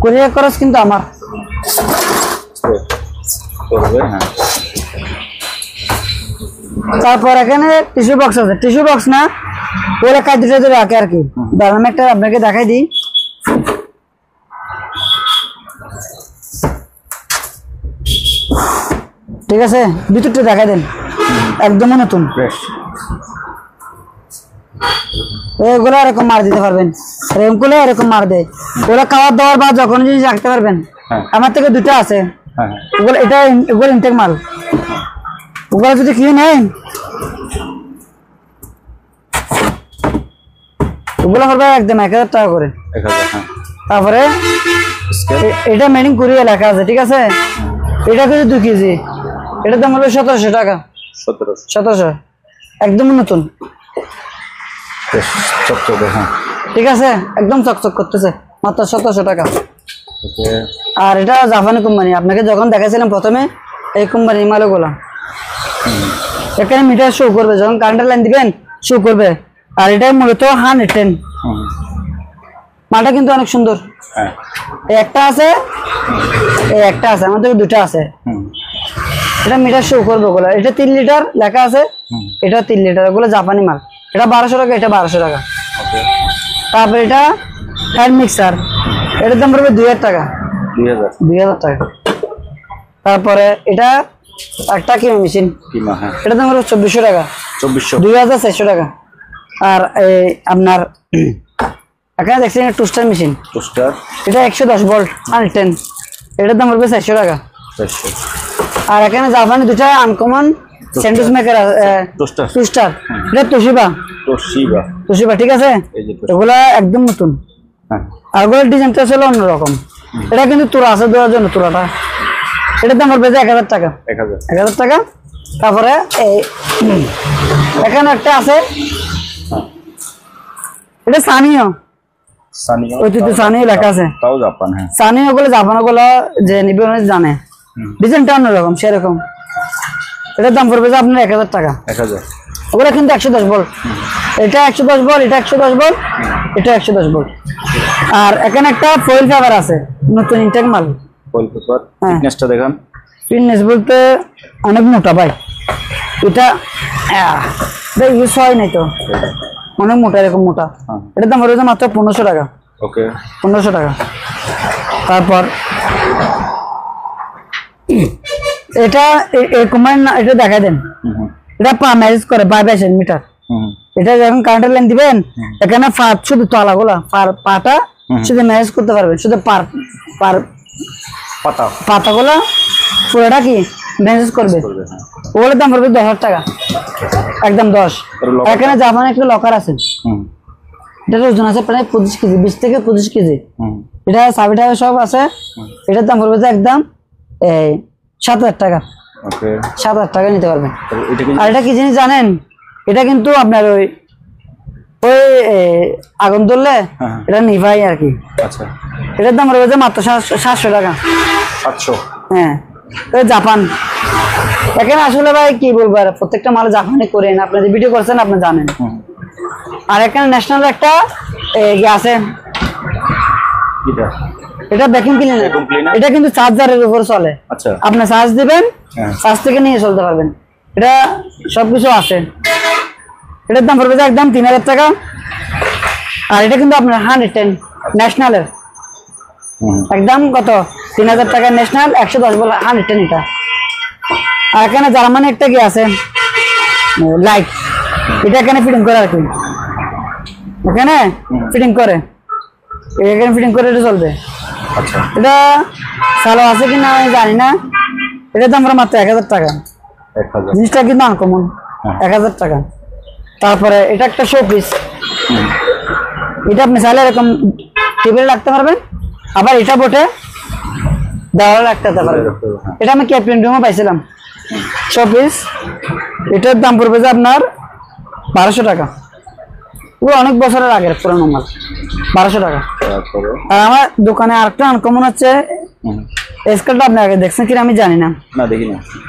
কুরিয়ার খরচ কিন্তু আমার। তারপর এখানে টিস্যু বক্স আছে, টিস্যু বক্স না ওরা খাদ্যটা ধরে রাখে আর কি। দাঁড়ান একটা আপনাকে দেখাই দিই। ঠিক আছে, ভিতরটা দেখাই দেন, একদম নতুন। এগুলো এরকম মার দিতে পারবেন, এরকম এরকম মার দেয়। ওরা খাওয়ার দাওয়ার বা যখন জিনিস রাখতে পারবেন। আমার থেকে 2টা আছে, ওগুলো এটা এগুলো ইনটেক মাল। ওগুলো যদি কি নেই ওগুলো করবে একদম 1,000 টাকা করে। তারপরে এটা মেডিং কুরিয়ার লেখা আছে, ঠিক আছে। এটা কিন্তু 2 কেজি, এটার দাম হলো 1,700 টাকা। 1,700 একদম নতুন, ঠিক আছে, একদম চকচক করতেছে, মাত্র 1,700 টাকা। আর এটা জাপানি কোম্পানি, আপনাকে যখন দেখাছিলাম প্রথমে এই কোম্পানির মালগুলো। এখানে মিটার শো করবে, যখন কারেন্টের লাইন দিবেন শো করবে। আর এটা মূলত 110 মালটা কিন্তু অনেক সুন্দর। একটা আছে, একটা আছে, আমাদের 2টা আছে। এটা মিটার শো করবে ওগুলো। এটা 3 লিটার লেখা আছে, এটা 3 লিটার, ওগুলো জাপানি মাল। এটা 1,200 টাকা, এটা 1,200 টাকা। তারপর এটা হ্যান্ড মিক্সার, এটার দাম পড়বে 2,000 টাকা। 2,000 টাকা। তারপরে এটা একটা কিমা মেশিন, এটার দাম পড়বে 2,400 টাকা। 2,400 টাকা। আর আপনার এখানে দেখছেন টুস্টার মেশিন, এটা 110 ভোল্ট 110, এটার দাম পড়বে 400 টাকা। আর এখানে জাপানি 2টা আনকমন স্যান্ডউইচ মেকার টুস্টার, এটা তোশিবা, ঠিক আছে। এগুলা একদম নতুন। আর ওগুলোর ডিজাইনটা ছিল অন্যরকম। এটা কিন্তু তোরা আছে দেওয়ার জন্য, তোরাটা এটার দাম পড়বে 1,000 টাকা। 1,000 টাকা। তারপরে এখানে একটা আছে, এটা সানিও, সানিও লেখা আছে, সানিও ওগুলো জাপান, ওগুলো যে নিবে জানে, ডিজাইনটা অন্যরকম সেরকম। এটার দাম পড়বে যে আপনার 1,000 টাকা। ওগুলো কিন্তু 110 ভোল্ট, এটা 110 ভোল্ট, এটা 110 ভোল্ট, এটা 110 ভোল্ট। আর এখানে একটা ফয়েল পেপার আছে, নতুন ইনটেক মাল। ফিটনেসটা দেখান। ফিটনেস বলতে অনেক মোটা ভাই, এটা ইউজ হয় নাই তো, অনেক মোটা, এরকম মোটা। এটার দাম পড়বে মাত্র 1,500 টাকা। 1,500 টাকা। তারপর এটা এই কোম্পানির না, এটা দেখা দেন। এটা পা ম্যানেজ করে 22 মিটার। এটা যখন কারেন্টের লাইন দিবেন এখানে শুধু তলাগুলা পাটা শুধু ম্যানেজ করতে পারবেন, শুধু পাতাগুলা পুরোটা কি ম্যানেজ করবে। ওগুলোর দাম পড়বে 10,000 টাকা, একদম 10। এখানে জাপানে একটা লকার আছে, এটার ওজন আছে প্রায় 25 কেজি, 20 থেকে 25 কেজি। এটা চাবি টাকা সব আছে। এটার দাম পড়বে একদম 7,000 টাকা। 7,000 টাকা নিতে পারবেন। আর এটা কি জিনিস জানেন, এটা কিন্তু আপনার ওই আগুন ধরলে এটা নিভাই আর কি। এটার দাম পড়বে মাত্র 700 টাকা। 700? হ্যাঁ, জাপান। এখানে আসলে ভাই কি বলবো, আর প্রত্যেকটা মাল জাপানে করেন, আপনি যে ভিডিও করছেন আপনি জানেন। আর এখানে ন্যাশনাল একটা আছে, এটা ভ্যাকুয়াম ক্লিনার। এটা কিন্তু চার্জারের উপর চলে। আপনি চার্জ দিবেন, চার্জ থেকে নিয়ে চলতে পারবেন। এটা সবকিছু আছে। এটার দাম পড়বে একদম 3,000 টাকা। আর এটা কিন্তু আপনার 110 ন্যাশনালের একদম কত 3,000 টাকা ন্যাশনাল, 110 বলে 110 এটা। আর এখানে জার্মানি একটা কি আছে লাইট, এটা এখানে ফিটিং করে আর কি, এখানে ফিটিং করে, এখানে ফিটিং করে এটা চলবে। এটা চালু আছে কিনা আমি জানি না। এটার দাম মাত্র 1,000 টাকা। জিনিসটা কিন্তু আনকমন, 1,000 টাকা। তারপরে এটা একটা শো পিস, এটা আপনি চাইলে এরকম টেবিলে রাখতে পারবেন, আবার এটা বটে দেওয়ালে রাখতে পারবেন। এটা আমি ক্যাপ্টেন রুমে পাইছিলাম, শো পিস। এটার দাম পড়বে যে আপনার 1200 টাকা। পুরো অনেক বছরের আগের পুরোনো মাল, 1200 টাকা। আর আমার দোকানে আরেকটা আনকমন হচ্ছে স্কেলটা, আপনি আগে দেখছেন কিনা আমি জানি না,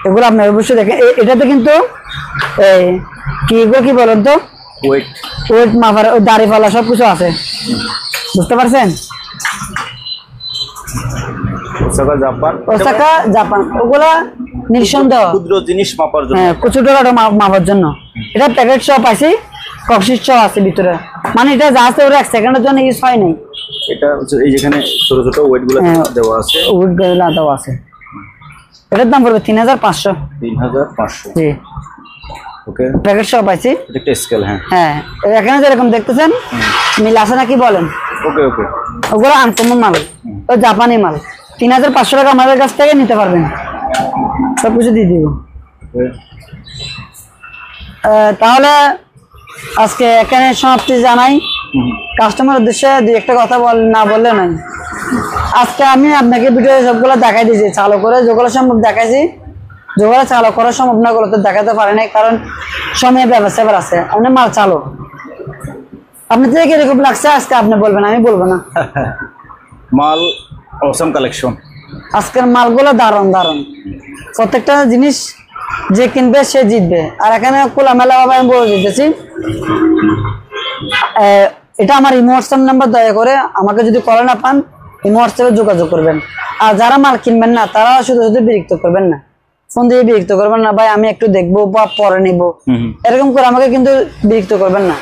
এগুলো আপনি অবশ্যই দেখেন। এটাতে কিন্তু কি বলেন তো, ওয়েট মাপার, দাড়ি ফালা সবকিছু আছে, বুঝতে পারছেন? ওসাকা জাপান, ওগুলা নিঃসন্দেহ ক্ষুদ্র জিনিস মাপার জন্য, হ্যাঁ ছোটখাটো মাপার জন্য। এটা প্যাকেট সহ পাইছি, কক্সিস সহ আছে ভিতরে, মানে এটা যা আছে ওরা 1 সেকেন্ডের জন্য ইউজ হয় নাই। এটা হচ্ছে এই যেখানে ছোট ছোট ওয়েট গুলো দেওয়া আছে, ওয়েট গুলো দেওয়া আছে। এটার দাম পড়বে 3,500। 3,500? জি। ওকে, প্যাকেট সহ পাইছি। এটা একটা স্কেল। হ্যাঁ হ্যাঁ, এখানে যেরকম দেখতেছেন মিল আছে নাকি বলেন? ওকে ওকে, ওগুলো আনকমন মাল, ও জাপানি মাল। 3,500 টাকা আমাদের কাছ থেকে নিতে পারবেন, সবকিছু দিয়ে দিব। তাহলে আজকে এখানে সমাপ্তি জানাই। কাস্টমার উদ্দেশ্যে দুই একটা কথা না বললে নাই। আজকে আমি আপনাকে ভিডিও সবগুলো দেখাই দিয়েছি, চালু করে যেগুলো সম্ভব দেখাইছি, যেগুলো চালু করা সম্ভব না ওগুলো তো দেখাতে পারে নাই, কারণ সময় ব্যবস্থা আছে। আপনি মাল চালু, আপনি থেকে কিরকম লাগছে আজকে আপনি বলবেন, আমি বলবো না। মাল অসম কালেকশন, আজকের মালগুলো দারুণ দারুণ। প্রত্যেকটা জিনিস যে কিনবে সে জিতবে। আর এখানে খোলামেলা ভাবে আমি বলে দিতেছি, এটা আমার ইমো হোয়াটসঅ্যাপ নাম্বার, দয়া করে আমাকে যদি কল না পান ইমো হোয়াটসঅ্যাপে যোগাযোগ করবেন। আর যারা মাল কিনবেন না তারা শুধু শুধু বিরক্ত করবেন না, ফোন দিয়ে বিরক্ত করবেন না, ভাই আমি একটু দেখবো বা পরে নিব, এরকম করে আমাকে কিন্তু বিরক্ত করবেন না।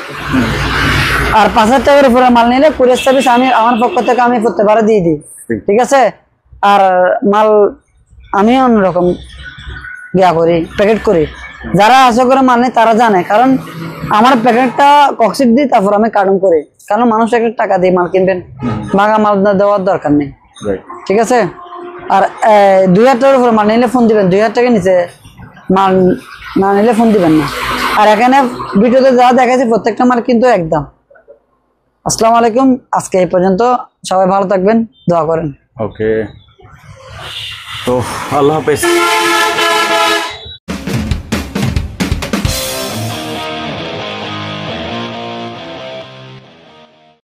আর 5,000 টাকার উপরে মাল নিলে কুরিয়ার সার্ভিস আমি আমার পক্ষ থেকে আমি প্রত্যেকবারে দিয়ে দিই, ঠিক আছে? আর মাল আমি অন্যরকম করি, প্যাকেট করি। যারা আশা করে মাল নেই তারা জানে, কারণ আমার প্যাকেটটা কক্সিট দিই, তারপর আমি কার্টুন করি, কারণ মানুষ একটা টাকা দিয়ে মাল কিনবেন, ভাঙা মাল দেওয়ার দরকার নেই, ঠিক আছে? আর 2,000 টাকার উপরে মাল নিলে ফোন দিবেন, 2,000 টাকা নিচে মাল না নিলে ফোন দিবেন না। আর এখানে ভিডিওতে যা দেখাচ্ছি প্রত্যেকটা মাল কিন্তু একদম। আসসালামু আলাইকুম, আজকে এই পর্যন্ত, সবাই ভালো থাকবেন, দোয়া করেন। ওকে, তো আল্লাহ হাফেজ।